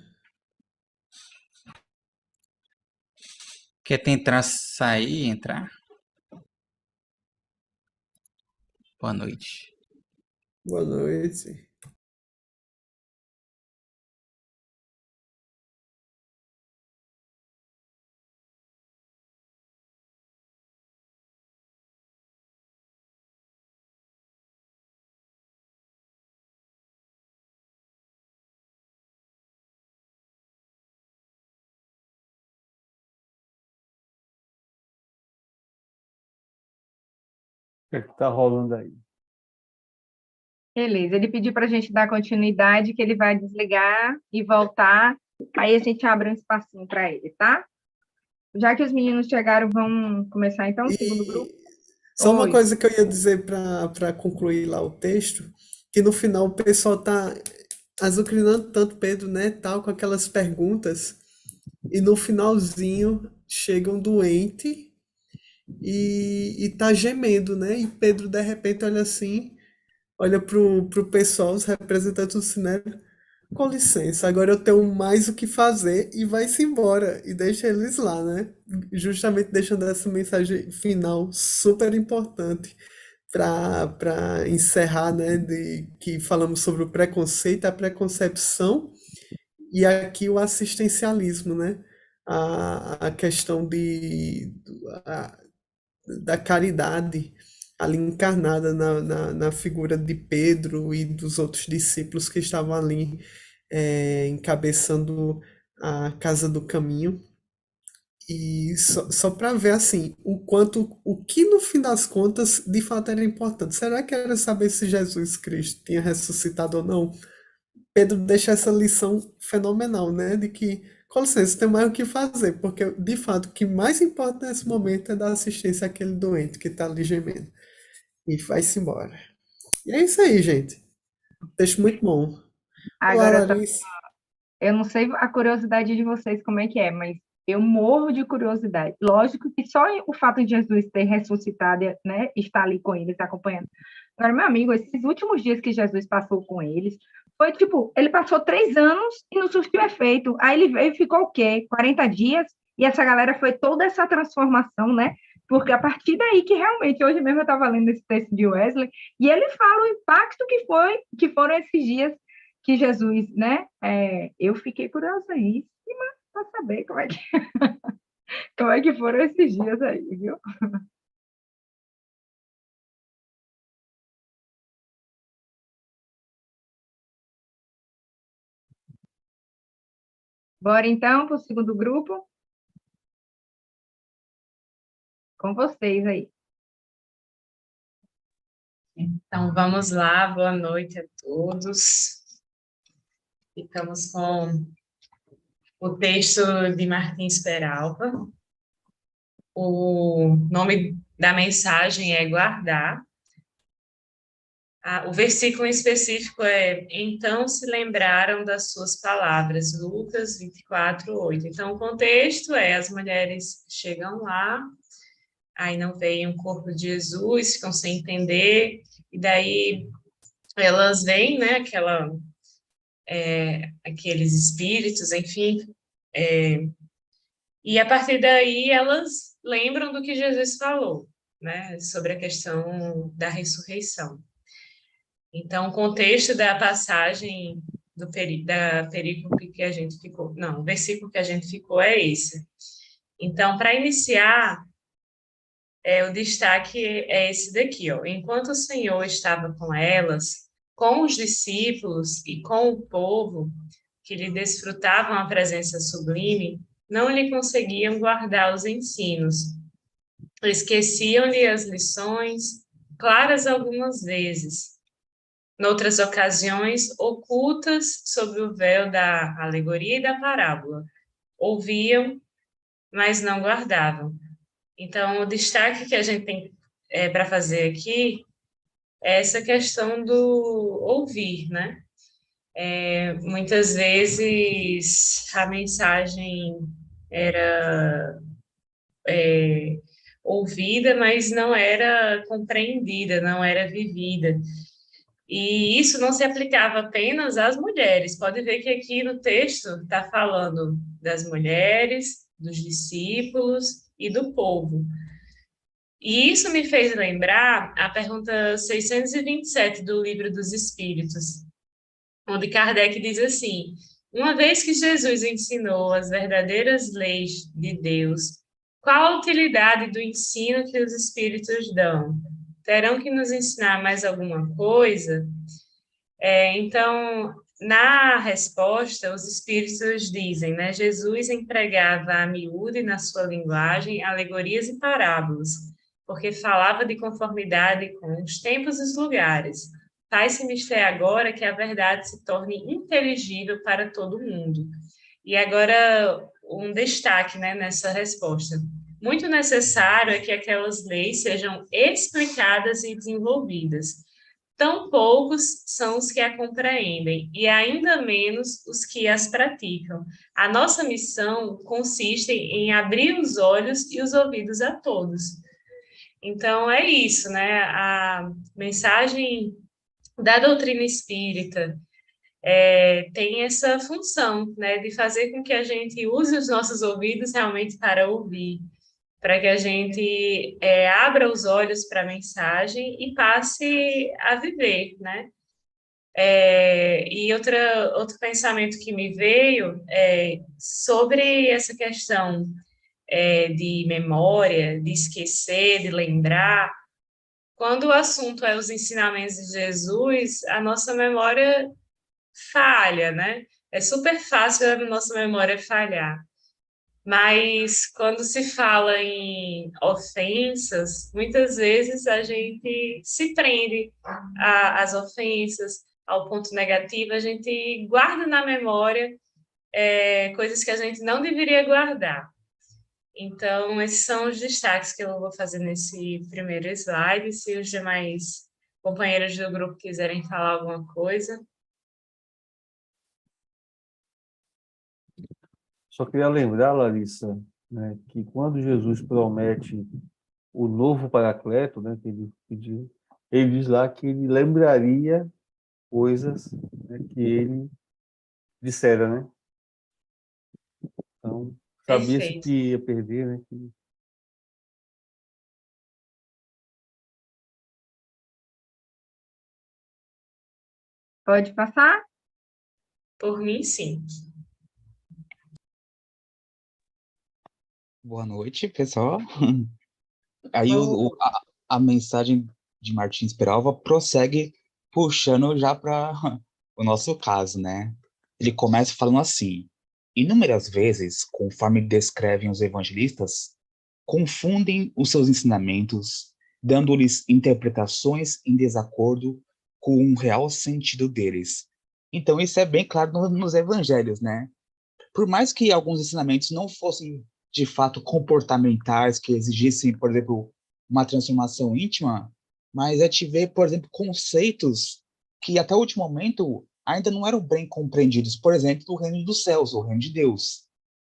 Quer tentar sair e entrar? Boa noite. Boa noite. O que é que está rolando aí? Beleza, ele pediu para a gente dar continuidade, que ele vai desligar e voltar. Aí a gente abre um espacinho para ele, tá? Já que os meninos chegaram, vamos começar então o segundo grupo? E só uma Oi. coisa que eu ia dizer para concluir lá o texto, que no final o pessoal tá azucrinando tanto Pedro, né, tal, com aquelas perguntas, e no finalzinho chega um doente e tá gemendo, né? E Pedro de repente olha assim, olha pro pessoal, os representantes do Sinédrio, com licença, agora eu tenho mais o que fazer e vai-se embora e deixa eles lá, né? Justamente deixando essa mensagem final super importante para encerrar, né? De que falamos sobre o preconceito, a preconcepção e aqui o assistencialismo, né? A questão da caridade ali encarnada na figura de Pedro e dos outros discípulos que estavam ali encabeçando a Casa do Caminho. E só para ver assim, o que no fim das contas de fato era importante. Será que era saber se Jesus Cristo tinha ressuscitado ou não? Pedro deixa essa lição fenomenal, né? De que, com licença, tem mais o que fazer, porque de fato o que mais importa nesse momento é dar assistência àquele doente que está ali gemendo. E vai-se embora. E é isso aí, gente. Texto muito bom. Olá, Agora Larissa. eu não sei a curiosidade de vocês como é que é, mas eu morro de curiosidade. Lógico que só o fato de Jesus ter ressuscitado, né, estar ali com eles, acompanhando. Agora, meu amigo, esses últimos dias que Jesus passou com eles, foi tipo, ele passou 3 anos e não surtiu efeito. Aí ele veio e ficou o quê? 40 dias? E essa galera foi toda essa transformação, né? Porque a partir daí que realmente, hoje mesmo eu estava lendo esse texto de Wesley, e ele fala o impacto que foram esses dias que Jesus, né? Eu fiquei curiosa para saber como é que foram esses dias aí, viu? Bora então para o segundo grupo, com vocês aí. Então, vamos lá, boa noite a todos. Ficamos com o texto de Martins Peralva. O nome da mensagem é Guardar. O versículo em específico é: Então se lembraram das suas palavras, Lucas 24:8. Então, o contexto é: as mulheres chegam lá, aí não veem o corpo de Jesus, ficam sem entender, e daí elas veem, né, aqueles espíritos, enfim, e a partir daí elas lembram do que Jesus falou, né, sobre a questão da ressurreição. Então, o contexto da passagem da perícope que a gente ficou, não, o versículo que a gente ficou é esse. Então, para iniciar, o destaque é esse daqui, ó. Enquanto o Senhor estava com elas, com os discípulos e com o povo, que lhe desfrutavam a presença sublime, não lhe conseguiam guardar os ensinos. Esqueciam-lhe as lições, claras algumas vezes. Noutras ocasiões, ocultas sob o véu da alegoria e da parábola. Ouviam, mas não guardavam. Então, o destaque que a gente tem para fazer aqui é essa questão do ouvir, né? Muitas vezes a mensagem era ouvida, mas não era compreendida, não era vivida. E isso não se aplicava apenas às mulheres. Pode ver que aqui no texto está falando das mulheres, dos discípulos e do povo. E isso me fez lembrar a pergunta 627 do Livro dos Espíritos, onde Kardec diz assim: uma vez que Jesus ensinou as verdadeiras leis de Deus, qual a utilidade do ensino que os espíritos dão? Terão que nos ensinar mais alguma coisa? Então, na resposta, os espíritos dizem, né? Jesus empregava a miúde na sua linguagem alegorias e parábolas, porque falava de conformidade com os tempos e os lugares. Faz-se mister agora que a verdade se torne inteligível para todo mundo. E agora, um destaque, né, nessa resposta. Muito necessário é que aquelas leis sejam explicadas e desenvolvidas. Tão poucos são os que a compreendem, e ainda menos os que as praticam. A nossa missão consiste em abrir os olhos e os ouvidos a todos. Então, é isso, né? A mensagem da doutrina espírita tem essa função, né, de fazer com que a gente use os nossos ouvidos realmente para ouvir, para que a gente abra os olhos para a mensagem e passe a viver, né? E outro pensamento que me veio é sobre essa questão de memória, de esquecer, de lembrar. Quando o assunto é os ensinamentos de Jesus, a nossa memória falha, né? É super fácil a nossa memória falhar. Mas quando se fala em ofensas, muitas vezes a gente se prende às ofensas, ao ponto negativo, a gente guarda na memória coisas que a gente não deveria guardar. Então, esses são os destaques que eu vou fazer nesse primeiro slide. Se os demais companheiros do grupo quiserem falar alguma coisa. Só queria lembrar, Larissa, né, que quando Jesus promete o novo Paracleto, né, que ele pediu, ele diz lá que ele lembraria coisas, né, que ele dissera, né? Então, sabia-se Perfeito. que ia perder, né? Pode passar? Por mim, sim. Boa noite, pessoal. Aí Ou a mensagem de Martins Peralva prossegue puxando já para o nosso caso, né? Ele começa falando assim: inúmeras vezes, conforme descrevem os evangelistas, confundem os seus ensinamentos, dando-lhes interpretações em desacordo com o real sentido deles. Então, isso é bem claro nos evangelhos, né? Por mais que alguns ensinamentos não fossem de fato comportamentais, que exigissem, por exemplo, uma transformação íntima, mas a gente vê, por exemplo, conceitos que até o último momento ainda não eram bem compreendidos, por exemplo, do reino dos céus, o reino de Deus.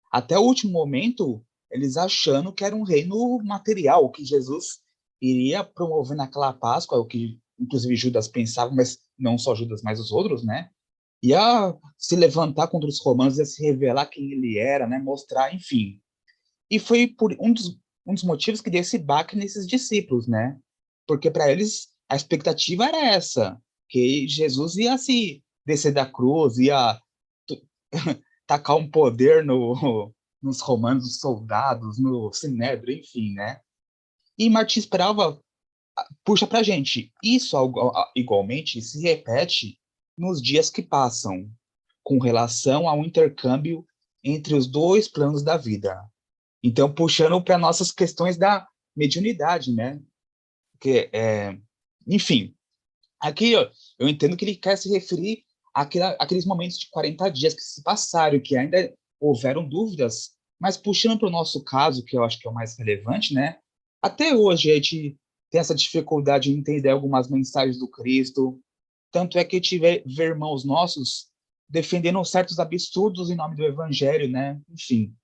Até o último momento, eles achando que era um reino material, que Jesus iria promover naquela Páscoa, o que inclusive Judas pensava, mas não só Judas, mas os outros, né? Ia se levantar contra os romanos, ia se revelar quem ele era, né? Mostrar, enfim. E foi por um dos motivos que deu esse baque nesses discípulos, né? Porque para eles a expectativa era essa, que Jesus ia se descer da cruz, ia tacar um poder nos romanos, nos soldados, no sinédrio, enfim, né? E Martins Peralva puxa para gente. Isso igualmente se repete nos dias que passam, com relação ao intercâmbio entre os dois planos da vida. Então, puxando para nossas questões da mediunidade, né? Que, enfim, aqui eu entendo que ele quer se referir àqueles momentos de 40 dias que se passaram, que ainda houveram dúvidas, mas puxando para o nosso caso, que eu acho que é o mais relevante, né? Até hoje a gente tem essa dificuldade de entender algumas mensagens do Cristo. Tanto é que tive ver irmãos nossos defendendo certos absurdos em nome do Evangelho, né? Enfim,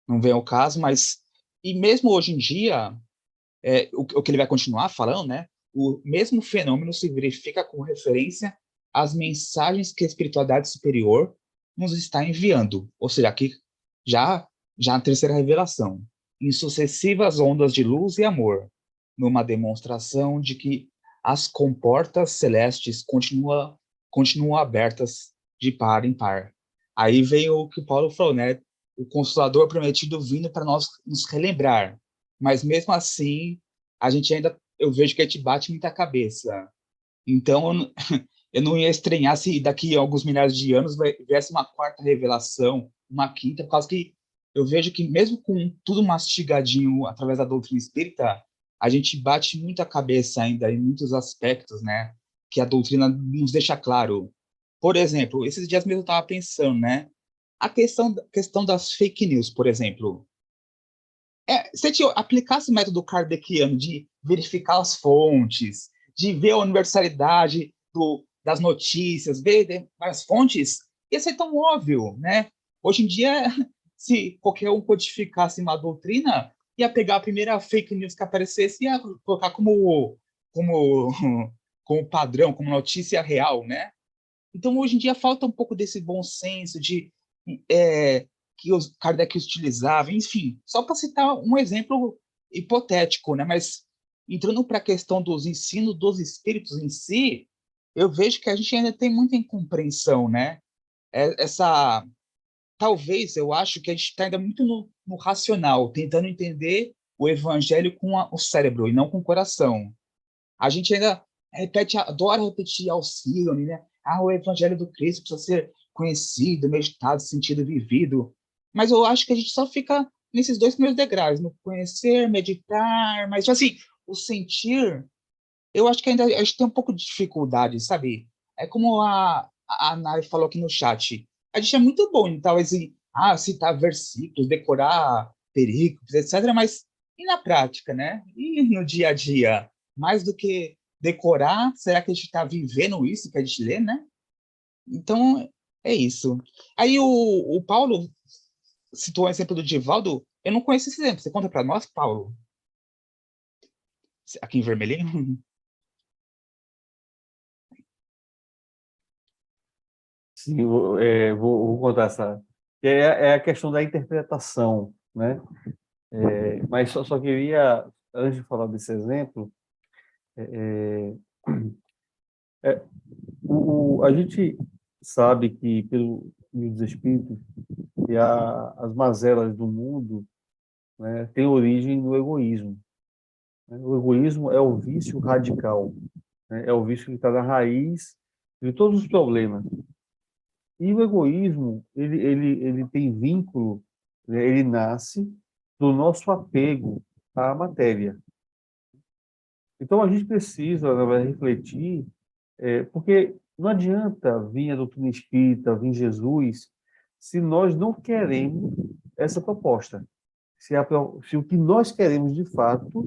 não vem ao caso, mas... E mesmo hoje em dia, o que ele vai continuar falando, né? O mesmo fenômeno se verifica com referência às mensagens que a espiritualidade superior nos está enviando. Ou seja, aqui já a terceira revelação. Em sucessivas ondas de luz e amor, numa demonstração de que as comportas celestes continuam abertas de par em par. Aí vem o que o Paulo falou, né? O Consolador prometido vindo para nós nos relembrar. Mas mesmo assim, eu vejo que a gente bate muita cabeça. Então, eu não ia estranhar se daqui a alguns milhares de anos viesse uma quarta revelação, uma quinta, por causa que eu vejo que mesmo com tudo mastigadinho através da doutrina espírita, a gente bate muita cabeça ainda em muitos aspectos, né? Que a doutrina nos deixa claro. Por exemplo, esses dias mesmo eu estava pensando, né? A questão das fake news, por exemplo. Se a gente aplicasse o método kardeciano de verificar as fontes, de ver a universalidade das notícias, ver as fontes, ia ser tão óbvio, né? Hoje em dia, se qualquer um codificasse uma doutrina, ia pegar a primeira fake news que aparecesse e ia colocar como, como padrão, como notícia real, né? Então, hoje em dia, falta um pouco desse bom senso que os Kardec utilizava, enfim, só para citar um exemplo hipotético, né? Mas entrando para a questão dos ensinos dos espíritos em si, eu vejo que a gente ainda tem muita incompreensão, né? Talvez, eu acho que a gente está ainda muito no racional, tentando entender o evangelho com o cérebro e não com o coração. A gente ainda adora repetir Alcione, né? O evangelho do Cristo precisa ser conhecido, meditado, sentido, vivido. Mas eu acho que a gente só fica nesses dois primeiros degraus, no conhecer, meditar, mas assim, o sentir, eu acho que ainda a gente tem um pouco de dificuldade, sabe? É como a Nai falou aqui no chat. A gente é muito bom em talvez citar versículos, decorar perícopes, etc. Mas e na prática, né? E no dia a dia? Mais do que decorar, será que a gente está vivendo isso que a gente lê, né? Então, é isso. Aí o Paulo citou o exemplo do Divaldo. Eu não conheço esse exemplo. Você conta para nós, Paulo? Aqui em vermelhinho? Sim, vou contar essa. É a questão da interpretação, né? Mas só queria, antes de falar desse exemplo, a gente sabe que, pelo livro dos Espíritos, que as mazelas do mundo, né, têm origem no egoísmo. Né? O egoísmo é o vício radical, né? É o vício que está na raiz de todos os problemas. E o egoísmo, ele tem vínculo, né? Ele nasce do nosso apego à matéria. Então, a gente precisa, na verdade, refletir, porque não adianta vir a doutrina espírita, vir Jesus, se nós não queremos essa proposta. Se o que nós queremos, de fato,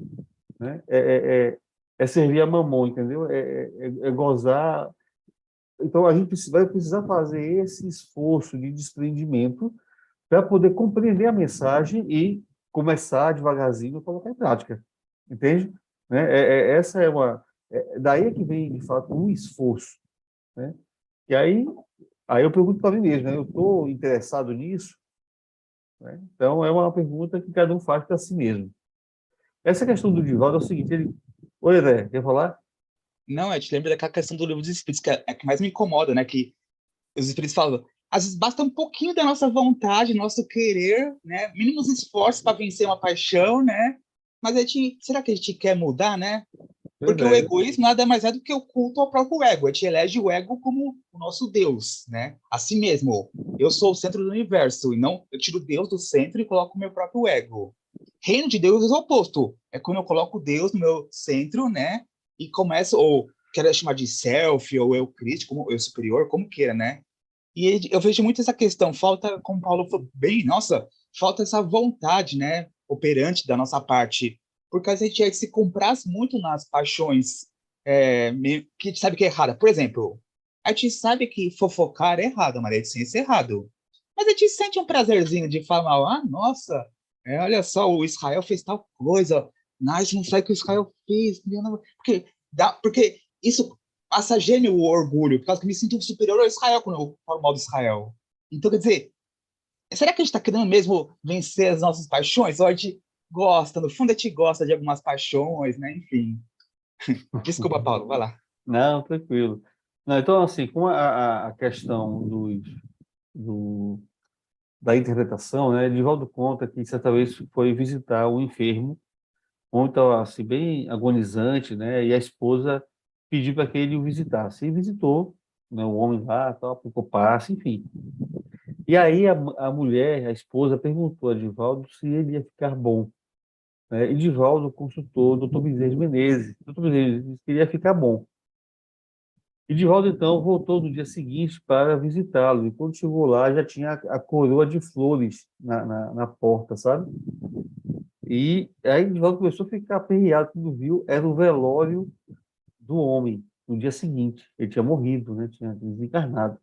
né, é servir a mamão, entendeu? É gozar. Então, a gente vai precisar fazer esse esforço de desprendimento para poder compreender a mensagem e começar devagarzinho a colocar em prática. Entende? Né? Essa é uma... daí é que vem, de fato, um esforço. Né? E aí eu pergunto para mim mesmo, né? Eu estou interessado nisso? Né? Então, é uma pergunta que cada um faz para si mesmo. Essa questão do Divaldo é o seguinte, ele... Oi, André, quer falar? Não, eu te lembro daquela questão do livro dos Espíritos, que é a que mais me incomoda, né? Que os Espíritos falam, às vezes basta um pouquinho da nossa vontade, nosso querer, né? Mínimos esforços para vencer uma paixão, né? Mas será que a gente quer mudar, né? Pois Porque o é. egoísmo nada mais é do que o culto ao próprio ego. A gente elege o ego como o nosso Deus, né? Assim mesmo, eu sou o centro do universo, e não eu tiro Deus do centro e coloco o meu próprio ego. Reino de Deus é o oposto. É quando eu coloco Deus no meu centro, né? E começo, ou quero chamar de self, ou eu crítico, como eu superior, como queira, né? E eu vejo muito essa questão, falta, como o Paulo falou bem, nossa, falta essa vontade, né? Operante da nossa parte. porque a gente se compraz muito nas paixões que a gente sabe que é errada. Por exemplo, a gente sabe que fofocar é errado, maledicência é errado. Mas a gente sente um prazerzinho de falar, ah, nossa, olha só, o Israel fez tal coisa, nós não sabe o que o Israel fez. Porque isso massageia o orgulho, por causa que eu me sinto superior ao Israel quando eu falo mal do Israel. Então, quer dizer, será que a gente está querendo mesmo vencer as nossas paixões? Ou a gente gosta, no fundo a gente gosta de algumas paixões, né? Enfim. Desculpa, Paulo, vai lá. Não, tranquilo. Não, então, assim, com a questão da interpretação, né, Divaldo conta que certa vez foi visitar um enfermo, onde estava assim, bem agonizante, né, e a esposa pediu para que ele o visitasse. E visitou, né, o homem lá, tal, preocupar-se, enfim. E aí a mulher, a esposa, perguntou a Divaldo se ele ia ficar bom, né, e Divaldo consultou o doutor Bezerra de Menezes. O doutor Bezerra disse que ele ia ficar bom. E Divaldo, então, voltou no dia seguinte para visitá-lo. E quando chegou lá, já tinha a coroa de flores na porta, sabe? E aí Divaldo começou a ficar aperreado quando viu, era o velório do homem, no dia seguinte. Ele tinha morrido, né? Tinha desencarnado.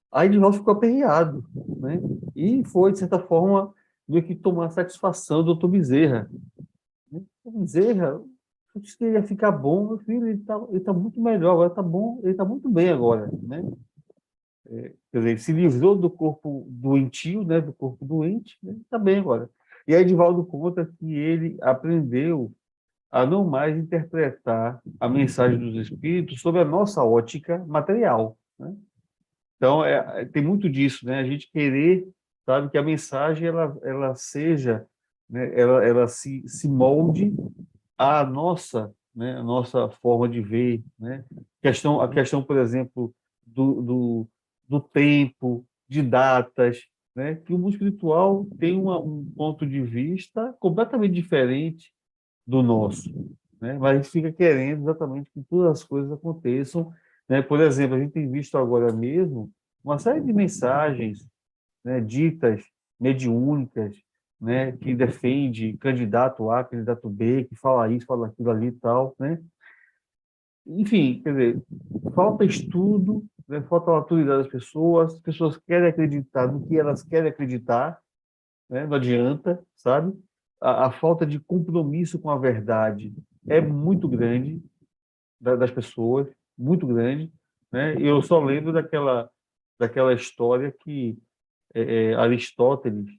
Aí Divaldo ficou aperreado, né? E foi, de certa forma, meio que tomar satisfação do doutor Bezerra. Doutor Bezerra, eu disse que ele ia ficar bom, meu filho, ele tá muito melhor, agora tá bom, ele tá muito bem agora, né? Quer dizer, ele se livrou do corpo doentio, né, do corpo doente, ele está bem agora. E aí Edivaldo conta que ele aprendeu a não mais interpretar a mensagem dos Espíritos sob a nossa ótica material, né? Então, tem muito disso, né? A gente querer, sabe, que a mensagem ela seja, né, ela se molde à nossa, né, a nossa forma de ver, né? A questão, por exemplo, do tempo, de datas, né? Que o mundo espiritual tem um ponto de vista completamente diferente do nosso, né? Mas a gente fica querendo exatamente que todas as coisas aconteçam, né? Por exemplo, a gente tem visto agora mesmo uma série de mensagens, né, ditas mediúnicas, né, que defende candidato A, candidato B, que fala isso, fala aquilo ali e tal, né? Enfim, quer dizer, falta estudo, né, falta maturidade das pessoas, as pessoas querem acreditar no que elas querem acreditar, né? Não adianta, sabe? A falta de compromisso com a verdade é muito grande das pessoas, muito grande, né? Eu só lembro daquela história que Aristóteles,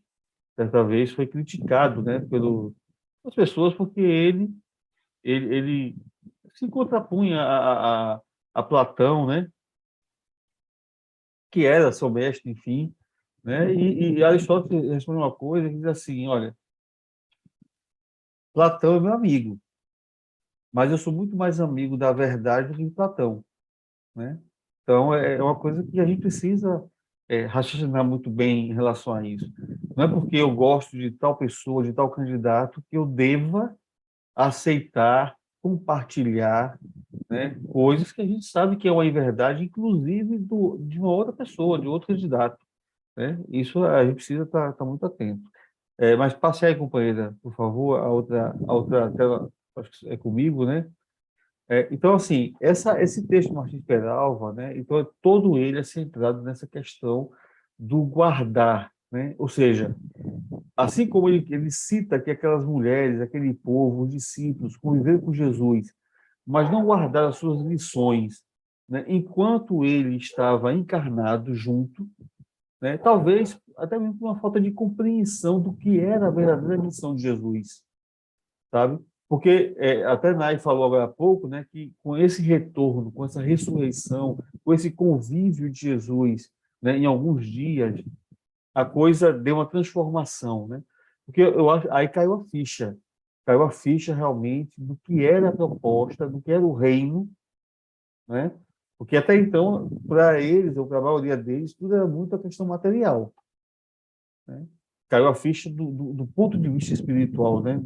certa vez, foi criticado, né, pelas pessoas porque ele se contrapunha a Platão, né, que era seu mestre, enfim, né, e Aristóteles responde uma coisa que diz assim, olha, Platão é meu amigo, mas eu sou muito mais amigo da verdade do que de Platão, né? Então, é uma coisa que a gente precisa raciocinar muito bem em relação a isso. Não é porque eu gosto de tal pessoa, de tal candidato, que eu deva aceitar, compartilhar, né, coisas que a gente sabe que é uma inverdade, inclusive de uma outra pessoa, de outro candidato, né? Isso a gente precisa estar muito atento. Mas passe aí, companheira, por favor, a outra tela, acho que é comigo, né? Então, assim, esse texto do Martins Peralva, né, então, todo ele é centrado nessa questão do guardar, né? Ou seja, assim como ele cita que aquelas mulheres, aquele povo, os discípulos, conviveram com Jesus, mas não guardaram as suas lições, né, enquanto ele estava encarnado junto, né, talvez até mesmo por uma falta de compreensão do que era a verdadeira missão de Jesus, sabe? Porque até Nai falou agora há pouco, né, que com esse retorno, com essa ressurreição, com esse convívio de Jesus, né, em alguns dias, a coisa deu uma transformação, né? Porque eu acho, aí caiu a ficha realmente do que era a proposta, do que era o reino, né? Porque até então, para eles, ou para a maioria deles, tudo era muito a questão material, né? Caiu a ficha do ponto de vista espiritual, né?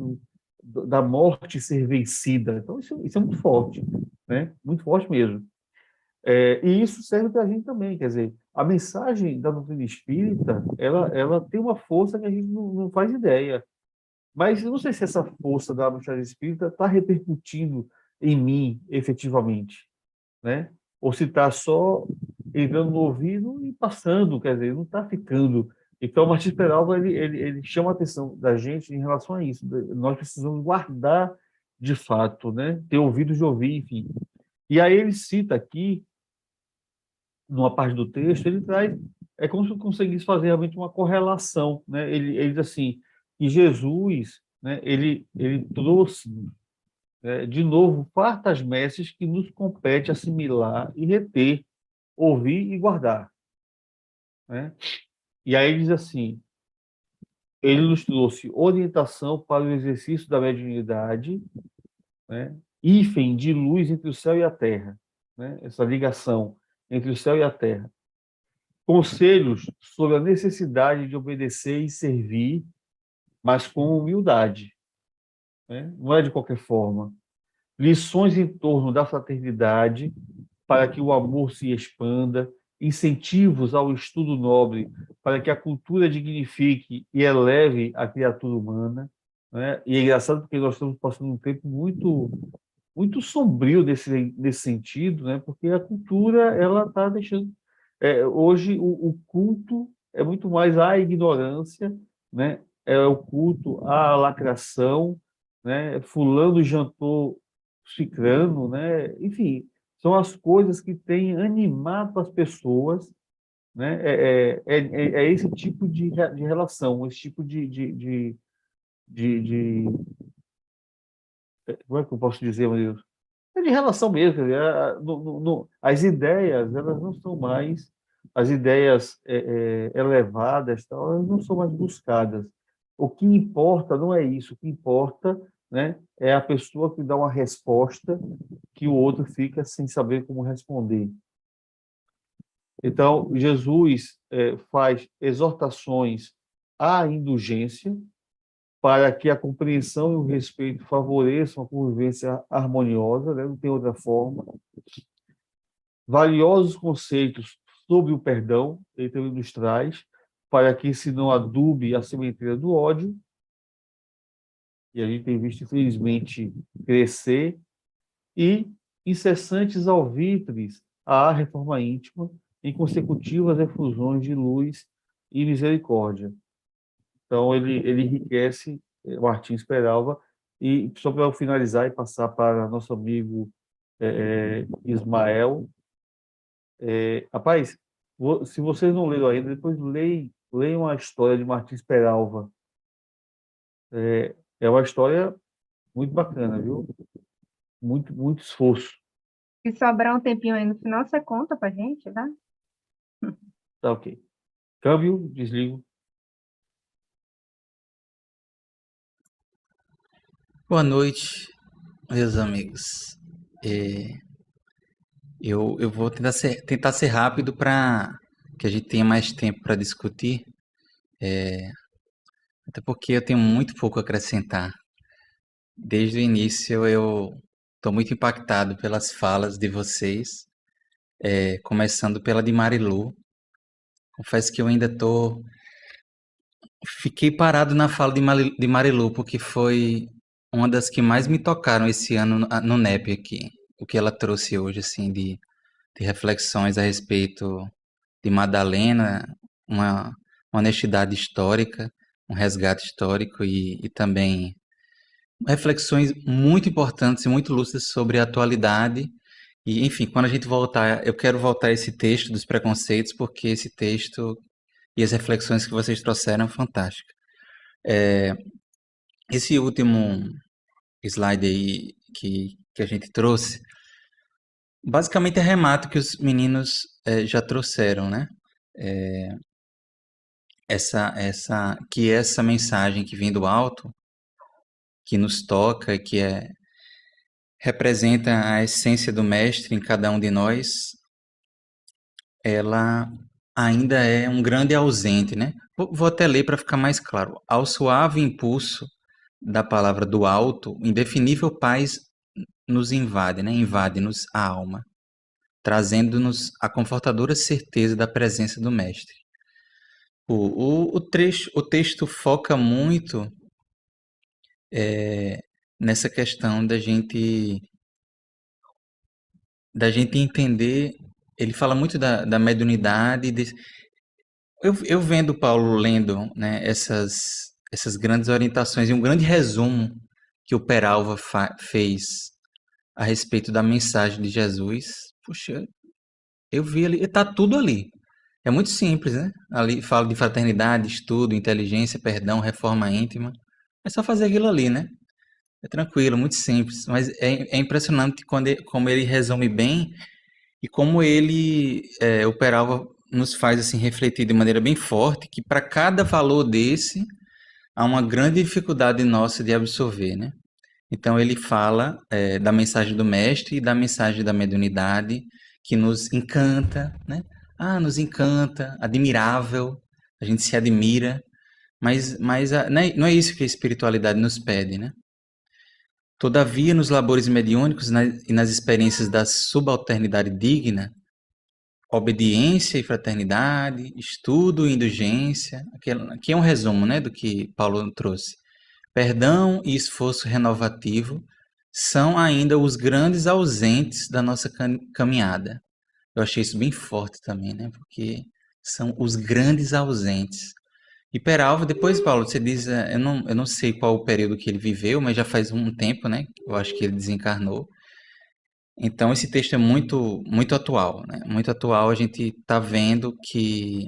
Da morte ser vencida. Então, isso é muito forte, né? Muito forte mesmo. E isso serve para a gente também, quer dizer, a mensagem da doutrina espírita, ela tem uma força que a gente não faz ideia, Mas eu não sei se essa força da mensagem espírita está repercutindo em mim efetivamente, né? Ou se está só entrando no ouvido e passando, quer dizer, não está ficando. Então, o Martins Peralva ele chama a atenção da gente em relação a isso. Nós precisamos guardar de fato, né? Ter ouvidos de ouvir, enfim. E aí ele cita aqui, numa parte do texto, ele traz, é como se eu conseguisse fazer realmente uma correlação, né? Ele diz assim, que Jesus, né, ele trouxe, de novo, fartas messes que nos compete assimilar e reter, ouvir e guardar, né? E aí ele diz assim, ele nos trouxe orientação para o exercício da mediunidade, né? Hífen de luz entre o céu e a terra, né? Essa ligação entre o céu e a terra. Conselhos sobre a necessidade de obedecer e servir, mas com humildade, né? Não é de qualquer forma. Lições em torno da fraternidade, para que o amor se expanda, incentivos ao estudo nobre, para que a cultura dignifique e eleve a criatura humana, né? E é engraçado porque nós estamos passando um tempo muito sombrio nesse sentido, né? Porque a cultura ela está deixando hoje o culto é muito mais à ignorância, né? É o culto à lacração, né? Fulano jantou cicrano, né? Enfim, são as coisas que têm animado as pessoas, né? É esse tipo de relação, esse tipo de como é que eu posso dizer, meu Deus? É de relação mesmo. Quer dizer, as ideias, elas não são mais, as ideias elevadas, tal, elas não são mais buscadas. O que importa não é isso, o que importa, né, é a pessoa que dá uma resposta que o outro fica sem saber como responder. Então, Jesus faz exortações à indulgência, para que a compreensão e o respeito favoreçam a convivência harmoniosa, né? Não tem outra forma. Valiosos conceitos sobre o perdão, ele também nos traz, para que se não adube a sementeira do ódio, e a gente tem visto, infelizmente, crescer, e incessantes alvitres à reforma íntima, em consecutivas efusões de luz e misericórdia. Então, ele enriquece Martins Peralva. E só para eu finalizar e passar para nosso amigo Ismael. Rapaz, se vocês não leram ainda, depois leiam a história de Martins Peralva. É uma história muito bacana, viu? Muito, muito esforço. Se sobrar um tempinho aí no final, você conta pra gente, tá? Tá ok. Câmbio, desligo. Boa noite, meus amigos. Eu vou tentar ser rápido para que a gente tenha mais tempo para discutir, até porque eu tenho muito pouco a acrescentar. Desde o início eu estou muito impactado pelas falas de vocês, começando pela de Marilu. Confesso que eu ainda fiquei parado na fala de Marilu, porque foi uma das que mais me tocaram esse ano no NEP aqui. O que ela trouxe hoje, assim, de reflexões a respeito de Madalena, uma honestidade histórica, um resgate histórico e também reflexões muito importantes e muito lúcidas sobre a atualidade. E, enfim, quando a gente voltar, eu quero voltar a esse texto dos preconceitos, porque esse texto e as reflexões que vocês trouxeram são fantásticas. Esse último slide aí que a gente trouxe, basicamente é remate que os meninos já trouxeram, né? Essa mensagem que vem do alto, que nos toca, representa a essência do mestre em cada um de nós, ela ainda é um grande ausente, né? Vou até ler para ficar mais claro. Ao suave impulso da palavra do alto, o indefinível paz nos invade, né? Invade-nos a alma, trazendo-nos a confortadora certeza da presença do mestre. O texto foca muito nessa questão da gente entender. Ele fala muito da mediunidade. Eu vendo Paulo lendo, né, essas grandes orientações e um grande resumo que o Peralva fez a respeito da mensagem de Jesus. Puxa, eu vi ali, está tudo ali. É muito simples, né? Ali fala de fraternidade, estudo, inteligência, perdão, reforma íntima. É só fazer aquilo ali, né? É tranquilo, muito simples. Mas é impressionante como ele resume bem e como o Peralva nos faz assim refletir de maneira bem forte que para cada valor desse há uma grande dificuldade nossa de absorver, né? Então ele fala da mensagem do mestre e da mensagem da mediunidade que nos encanta, né? Nos encanta, admirável, a gente se admira, mas não é isso que a espiritualidade nos pede, né? Todavia, nos labores mediúnicos e nas experiências da subalternidade digna, obediência e fraternidade, estudo e indulgência, aqui é um resumo, né, do que Paulo trouxe. Perdão e esforço renovativo são ainda os grandes ausentes da nossa caminhada. Eu achei isso bem forte também, né, porque são os grandes ausentes. E Peralva, depois, Paulo, você diz, eu não sei qual o período que ele viveu, mas já faz um tempo, né, eu acho que ele desencarnou. Então, esse texto é muito, muito atual, né? Muito atual. A gente está vendo que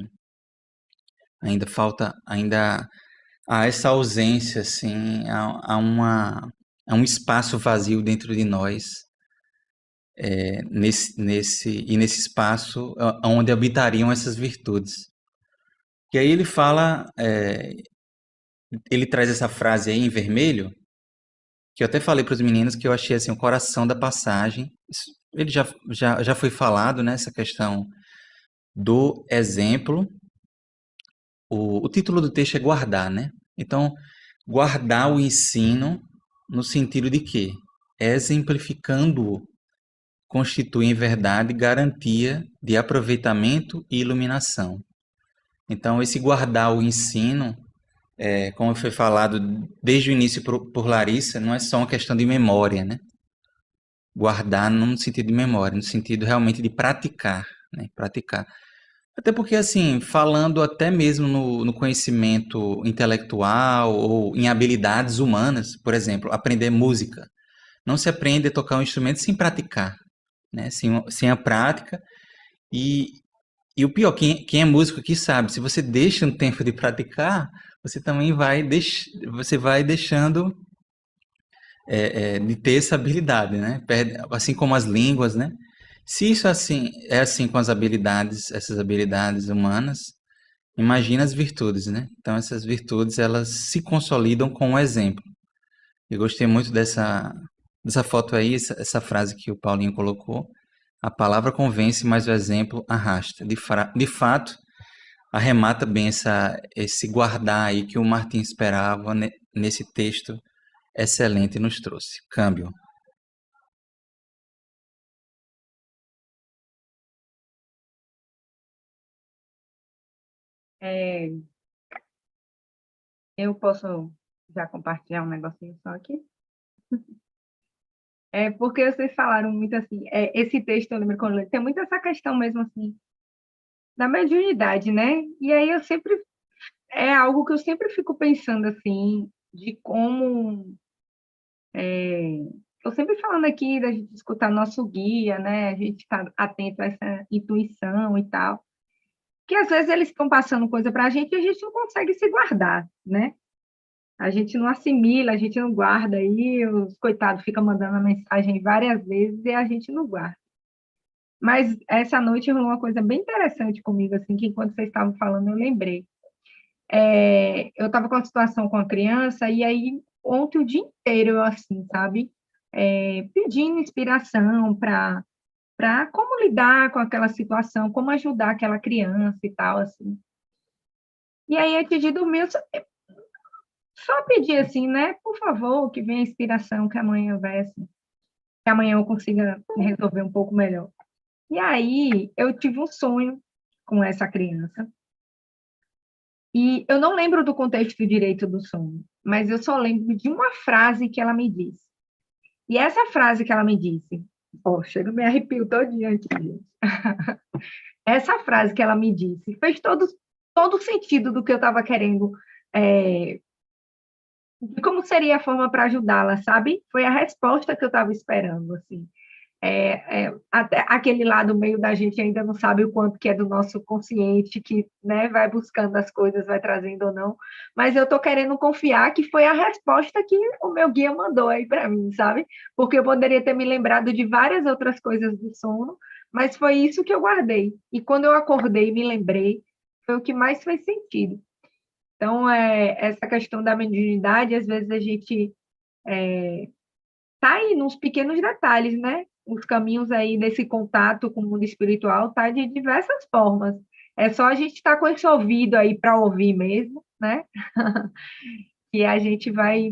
ainda há essa ausência, assim, há um espaço vazio dentro de nós, nesse espaço onde habitariam essas virtudes. E aí ele traz essa frase aí em vermelho, que eu até falei para os meninos que eu achei assim o coração da passagem. Ele já foi falado, né, essa questão do exemplo. O título do texto é guardar, né? Então, guardar o ensino no sentido de que, exemplificando-o, constitui em verdade garantia de aproveitamento e iluminação. Então, esse guardar o ensino, como foi falado desde o início por Larissa, não é só uma questão de memória, né? Guardar não no sentido de memória, no sentido realmente de praticar, né? Praticar. Até porque, assim, falando até mesmo no conhecimento intelectual ou em habilidades humanas, por exemplo, aprender música. Não se aprende a tocar um instrumento sem praticar, né? Sem a prática. E, e o pior, quem é músico aqui sabe, se você deixa um tempo de praticar, você também você vai deixando de ter essa habilidade, né? Assim como as línguas, né? Se isso é assim com essas habilidades humanas, imagina as virtudes, né? Então essas virtudes elas se consolidam com o exemplo. Eu gostei muito dessa foto aí, essa frase que o Paulinho colocou. A palavra convence, mas o exemplo arrasta. De fato, arremata bem esse guardar aí que o Martim esperava nesse texto excelente nos trouxe. Câmbio. É, eu posso já compartilhar um negocinho só aqui? É porque vocês falaram muito assim, esse texto, eu lembro quando eu li, tem muito essa questão mesmo assim, da mediunidade, né? E aí é algo que eu sempre fico pensando assim, de como, eu sempre falando aqui da gente escutar nosso guia, né? A gente estar atento a essa intuição e tal, que às vezes eles estão passando coisa para a gente e a gente não consegue se guardar, né? A gente não assimila, a gente não guarda aí, os coitados ficam mandando a mensagem várias vezes e a gente não guarda. Mas essa noite rolou uma coisa bem interessante comigo, assim, que enquanto vocês estavam falando, eu lembrei. Eu estava com uma situação com a criança, e aí ontem o dia inteiro eu, assim, sabe, pedindo inspiração para como lidar com aquela situação, como ajudar aquela criança e tal, assim. E aí, antes de dormir, eu só pedi assim, né, por favor, que venha a inspiração, que amanhã que amanhã eu consiga resolver um pouco melhor. E aí, eu tive um sonho com essa criança, E eu não lembro do contexto direito do sonho, mas eu só lembro de uma frase que ela me disse. E essa frase que ela me disse, chega, me arrepio todinho aqui, gente. Essa frase que ela me disse fez todo sentido do que eu estava querendo, de como seria a forma para ajudá-la, sabe? Foi a resposta que eu estava esperando, assim. Até aquele lado meio da gente ainda não sabe o quanto que é do nosso consciente, que, né, vai buscando as coisas, vai trazendo ou não, mas eu estou querendo confiar que foi a resposta que o meu guia mandou aí para mim, sabe? Porque eu poderia ter me lembrado de várias outras coisas do sono, mas foi isso que eu guardei. E quando eu acordei e me lembrei, foi o que mais fez sentido. Então, essa questão da mediunidade, às vezes a gente tá aí nos pequenos detalhes, né? Os caminhos aí desse contato com o mundo espiritual tá de diversas formas. É só a gente estar com esse ouvido aí para ouvir mesmo, né? E a gente vai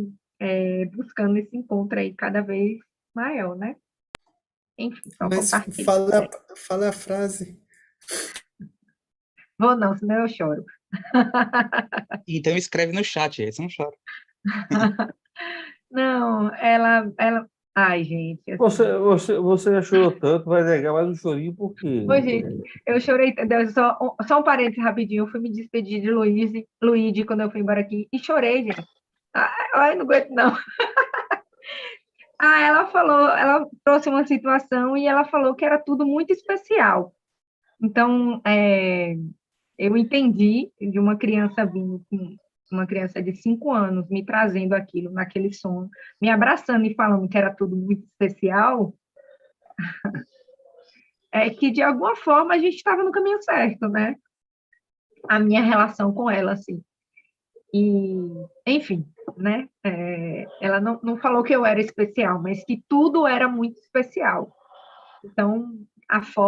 buscando esse encontro aí cada vez maior, né? Enfim, só Mas compartilhar. fala a frase. Vou não, senão eu choro. Então escreve no chat, aí você não chora. Não, ela... Ai, gente, assim... Você já chorou tanto, vai negar mais um chorinho por quê? Ô, gente, eu chorei, só um parênteses rapidinho, eu fui me despedir de Luíde quando eu fui embora aqui, e chorei, gente. Ai, não aguento, não. Ela trouxe uma situação e ela falou que era tudo muito especial. Então, eu entendi de uma criança vindo, uma criança de 5 anos, me trazendo aquilo, naquele som, me abraçando e falando que era tudo muito especial, que de alguma forma a gente estava no caminho certo, né? A minha relação com ela, assim. E, enfim, né? Ela não falou que eu era especial, mas que tudo era muito especial. Então,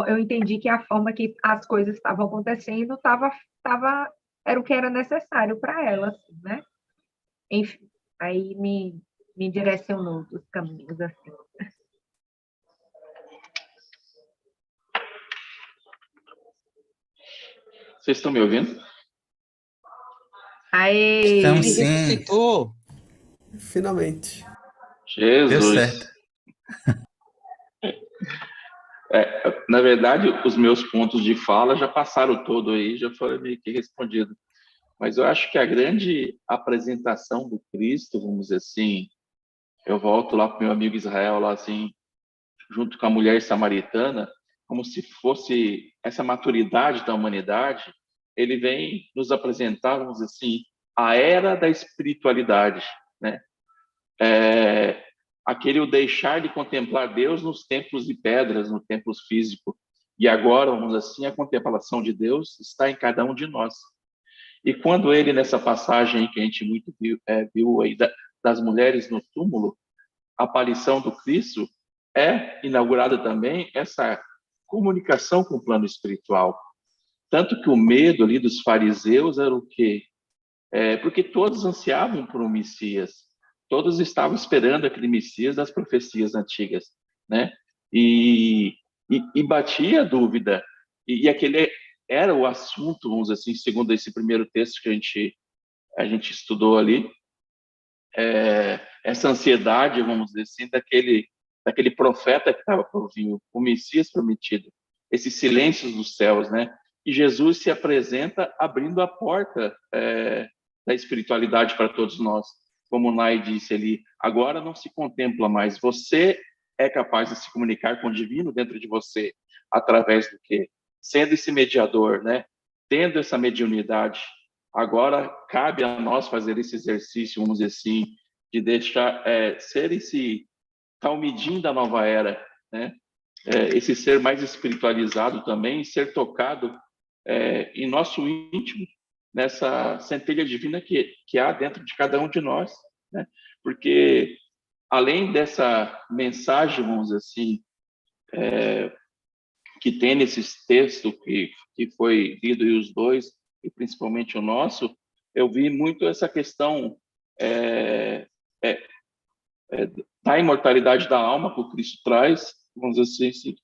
eu entendi que a forma que as coisas estavam acontecendo era o que era necessário para ela, assim, né? Enfim, aí me direcionou dos caminhos, assim. Vocês estão me ouvindo? Aê! Estamos Ele sim. ressuscitou. Finalmente. Deu Jesus. certo. Na verdade, os meus pontos de fala já passaram todo aí, já foi meio que respondido. Mas eu acho que a grande apresentação do Cristo, vamos dizer assim, eu volto lá para o meu amigo Israel, lá assim, junto com a mulher samaritana, como se fosse essa maturidade da humanidade, ele vem nos apresentar, vamos dizer assim, a era da espiritualidade, né? Aquele o deixar de contemplar Deus nos templos de pedras, no templos físico. E agora, vamos dizer assim, a contemplação de Deus está em cada um de nós. E quando ele, nessa passagem que a gente muito viu aí das mulheres no túmulo, a aparição do Cristo, é inaugurada também essa comunicação com o plano espiritual. Tanto que o medo ali dos fariseus era o quê? Porque todos ansiavam por um Messias. Todos estavam esperando aquele Messias das profecias antigas, né? E batia a dúvida. E aquele era o assunto, vamos dizer assim, segundo esse primeiro texto que a gente estudou ali, essa ansiedade, vamos dizer assim, daquele profeta que estava por vir, o Messias prometido, esses silêncios dos céus, né? E Jesus se apresenta abrindo a porta da espiritualidade para todos nós. Como o Nai disse ali, agora não se contempla mais, você é capaz de se comunicar com o divino dentro de você, através do quê? Sendo esse mediador, né? Tendo essa mediunidade. Agora cabe a nós fazer esse exercício, vamos dizer assim, de deixar ser esse talmidim da nova era, né? Esse ser mais espiritualizado também, ser tocado em nosso íntimo, nessa centelha divina que há dentro de cada um de nós, né? Porque além dessa mensagem, vamos dizer assim, que tem nesses textos que foi lido e os dois, e principalmente o nosso, eu vi muito essa questão da imortalidade da alma que o Cristo traz, vamos dizer assim,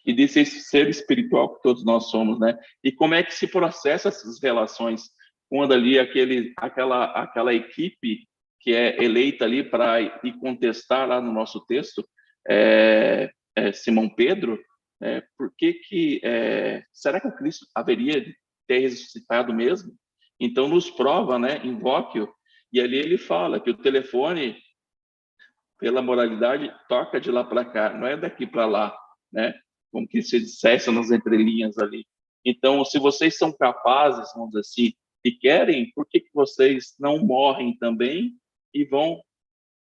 e desse ser espiritual que todos nós somos, né? E como é que se processa essas relações quando ali aquela equipe que é eleita ali para ir contestar lá no nosso texto, Simão Pedro, será que o Cristo haveria de ter ressuscitado mesmo? Então nos prova, né, invoque-o, e ali ele fala que o telefone, pela moralidade, toca de lá para cá, não é daqui para lá, né? Como que se dissesse nas entrelinhas ali. Então, se vocês são capazes, vamos dizer assim, e querem, por que vocês não morrem também e vão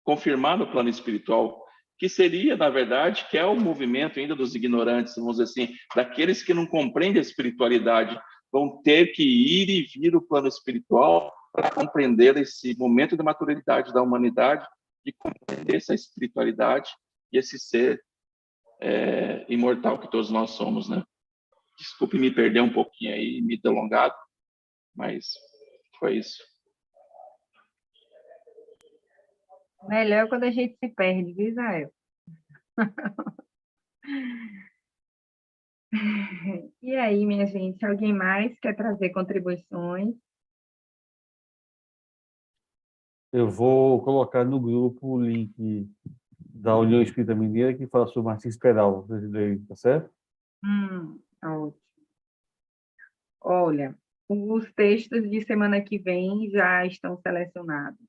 confirmar no plano espiritual? Que seria, na verdade, que é o movimento ainda dos ignorantes, vamos dizer assim, daqueles que não compreendem a espiritualidade, vão ter que ir e vir o plano espiritual para compreender esse momento de maturidade da humanidade, de compreender essa espiritualidade e esse ser imortal que todos nós somos, né? Desculpe me perder um pouquinho aí, me delongado, mas foi isso. Melhor quando a gente se perde, viu, Israel? E aí, minha gente, alguém mais quer trazer contribuições? Eu vou colocar no grupo o link da União Espírita Mineira que fala sobre Martins Peral, tá certo? Ótimo. Olha, os textos de semana que vem já estão selecionados.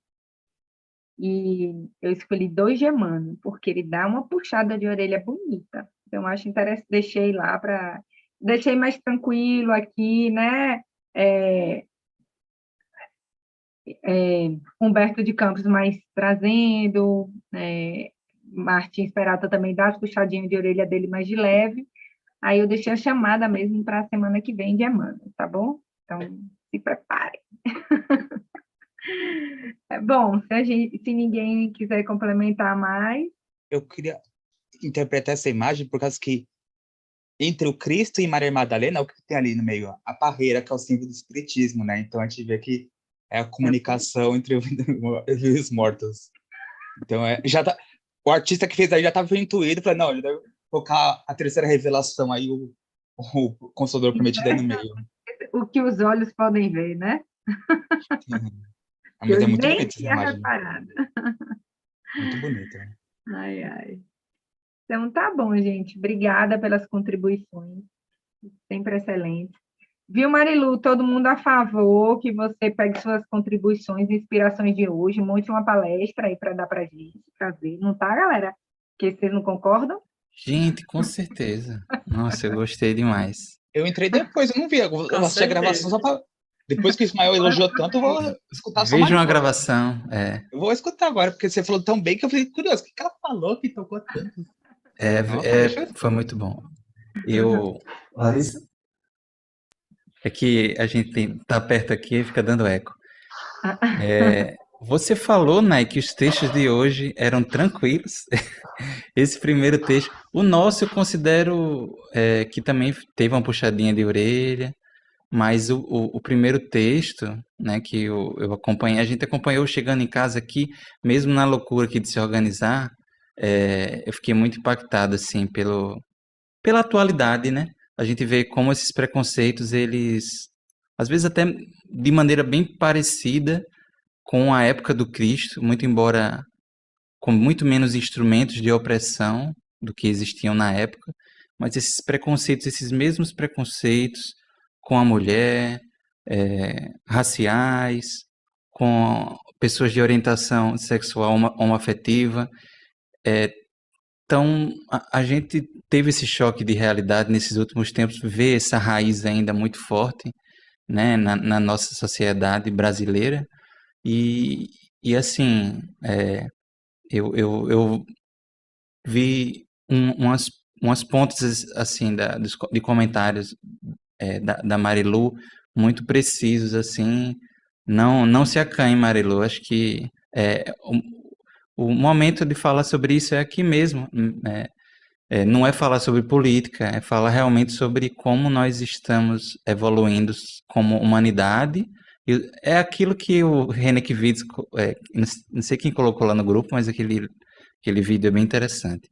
E eu escolhi 2 de Emmanuel, porque ele dá uma puxada de orelha bonita. Então, acho interessante, deixei lá para... Deixei mais tranquilo aqui, né? Humberto de Campos mais trazendo, Martins Peralta também dá as puxadinhas de orelha dele mais de leve. Aí eu deixei a chamada mesmo para a semana que vem de Emmanuel, tá bom? Então, se preparem. Bom, se ninguém quiser complementar mais... Eu queria interpretar essa imagem por causa que entre o Cristo e Maria Madalena, o que tem ali no meio? A parreira, que é o símbolo do espiritismo, né? Então a gente vê que é a comunicação entre os mortos. Então, o artista que fez aí já estava intuído, falou, não, ele deve colocar a terceira revelação aí, o Consolador Prometido aí no meio. O que os olhos podem ver, né? Mas é muito nem bonito essa tinha imagem. reparado. Muito bonita. Ai, ai. Então, tá bom, gente. Obrigada pelas contribuições. Sempre excelente. Viu, Marilu? Todo mundo a favor que você pegue suas contribuições e inspirações de hoje, monte uma palestra aí para dar para a gente, trazer. Não tá, galera? Que vocês não concordam? Gente, com certeza. Nossa, eu gostei demais. Eu entrei depois, eu não vi. Eu assisti a gravação só para... Depois que o Ismael elogiou tanto, eu vou escutar só mais. Veja uma gravação. Eu vou escutar agora, porque você falou tão bem que eu fiquei curioso. O que ela falou que tocou tanto? Foi muito bom. Larissa? É que a gente tá perto aqui e fica dando eco. Você falou, Nai, que os textos de hoje eram tranquilos. Esse primeiro texto. O nosso eu considero que também teve uma puxadinha de orelha. Mas o primeiro texto, né, que eu acompanhei, a gente acompanhou chegando em casa aqui, mesmo na loucura aqui de se organizar, eu fiquei muito impactado, assim, pela atualidade, né? A gente vê como esses preconceitos, eles, às vezes até de maneira bem parecida com a época do Cristo, muito embora com muito menos instrumentos de opressão do que existiam na época, mas esses preconceitos, esses mesmos preconceitos com a mulher, raciais, com pessoas de orientação sexual homoafetiva. Então, a gente teve esse choque de realidade nesses últimos tempos, ver essa raiz ainda muito forte, né, na nossa sociedade brasileira. E assim, eu vi umas pontas assim, de comentários da Marilu, muito precisos, assim. Não se acanhe, Marilu. Acho que o momento de falar sobre isso é aqui mesmo. Não é falar sobre política, é falar realmente sobre como nós estamos evoluindo como humanidade. É aquilo que o René Kivitz, não sei quem colocou lá no grupo, mas aquele vídeo é bem interessante.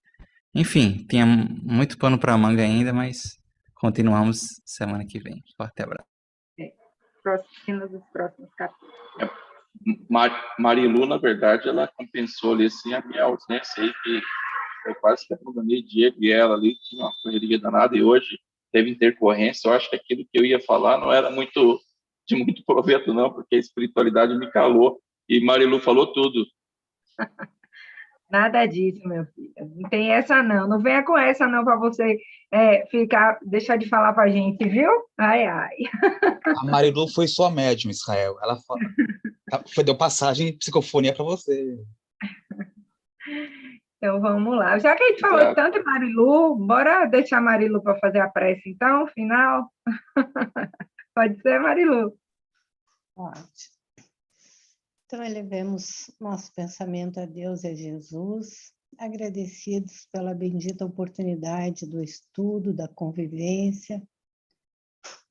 Enfim, tinha muito pano para manga ainda, mas continuamos semana que vem. Forte abraço. cenas dos próximos capítulos. Marilu, na verdade, ela compensou ali assim, a minha ausência aí, que eu quase que abandonei Diego e ela ali, tinha uma correria danada, e hoje teve intercorrência. Eu acho que aquilo que eu ia falar não era de muito proveito, não, porque a espiritualidade me calou, e Marilu falou tudo. Nada disso, meu filho. Não tem essa, não. Não venha com essa, não, para você deixar de falar para a gente, viu? Ai, ai. A Marilu foi sua médium, Israel. Ela deu passagem de psicofonia para você. Então, vamos lá. Já que a gente falou Exato. tanto de Marilu, bora deixar a Marilu para fazer a prece, então, final? Pode ser, Marilu? Pode. Então, elevemos nosso pensamento a Deus e a Jesus, agradecidos pela bendita oportunidade do estudo, da convivência,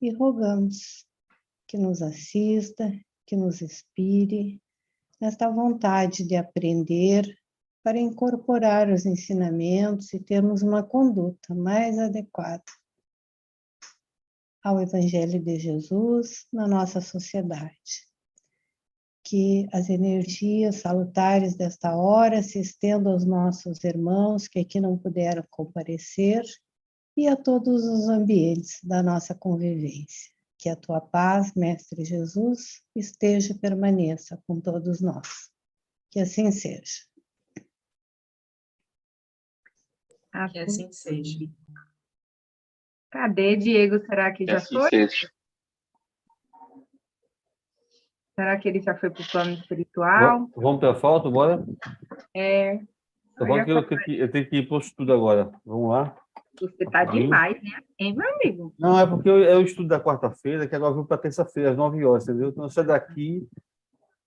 e rogamos que nos assista, que nos inspire nesta vontade de aprender para incorporar os ensinamentos e termos uma conduta mais adequada ao Evangelho de Jesus na nossa sociedade. Que as energias salutares desta hora se estendam aos nossos irmãos que aqui não puderam comparecer e a todos os ambientes da nossa convivência. Que a tua paz, Mestre Jesus, esteja e permaneça com todos nós. Que assim seja. Que assim seja. Cadê, Diego? Será que Que já assim foi? seja. Será que ele já foi para o plano espiritual? Vamos para a foto, bora? Eu Só já que eu tenho que ir para o estudo agora. Vamos lá? Você está demais, né? Hein, meu amigo? Não, é porque eu estudo da quarta-feira, que agora eu vou para terça-feira, às 9 horas, entendeu? Então eu saio daqui.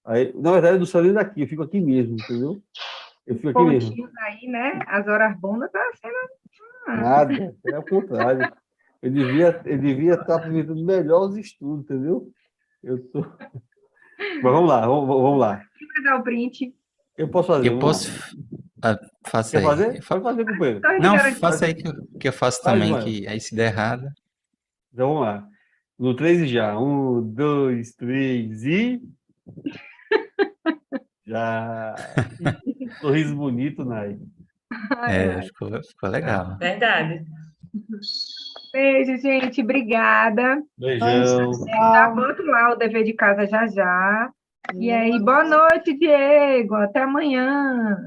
Aí, na verdade, eu não saio nem daqui, eu fico aqui mesmo, entendeu? Eu fico aqui mesmo. Pontinhos aí, né? As horas boas tá sendo... Nada, é o contrário. Eu devia estar aproveitando melhor os estudos, entendeu? Eu tô... Mas vamos lá, vamos lá. Quem vai dar o print? Eu posso fazer, Eu vamos posso. lá. Faça Quer aí. fazer? Pode fazer, companheiro. Só de Não, garantia. faça aí que eu faço Faz, também, mano. que aí se der errado. Então vamos lá. No 3 e já. 1, 2, 3 e. Já. Sorriso bonito, Nai. Ficou legal. Verdade. Beijo, gente. Obrigada. Beijão. Já boto lá o dever de casa já já. E aí, boa noite, Diego. Até amanhã.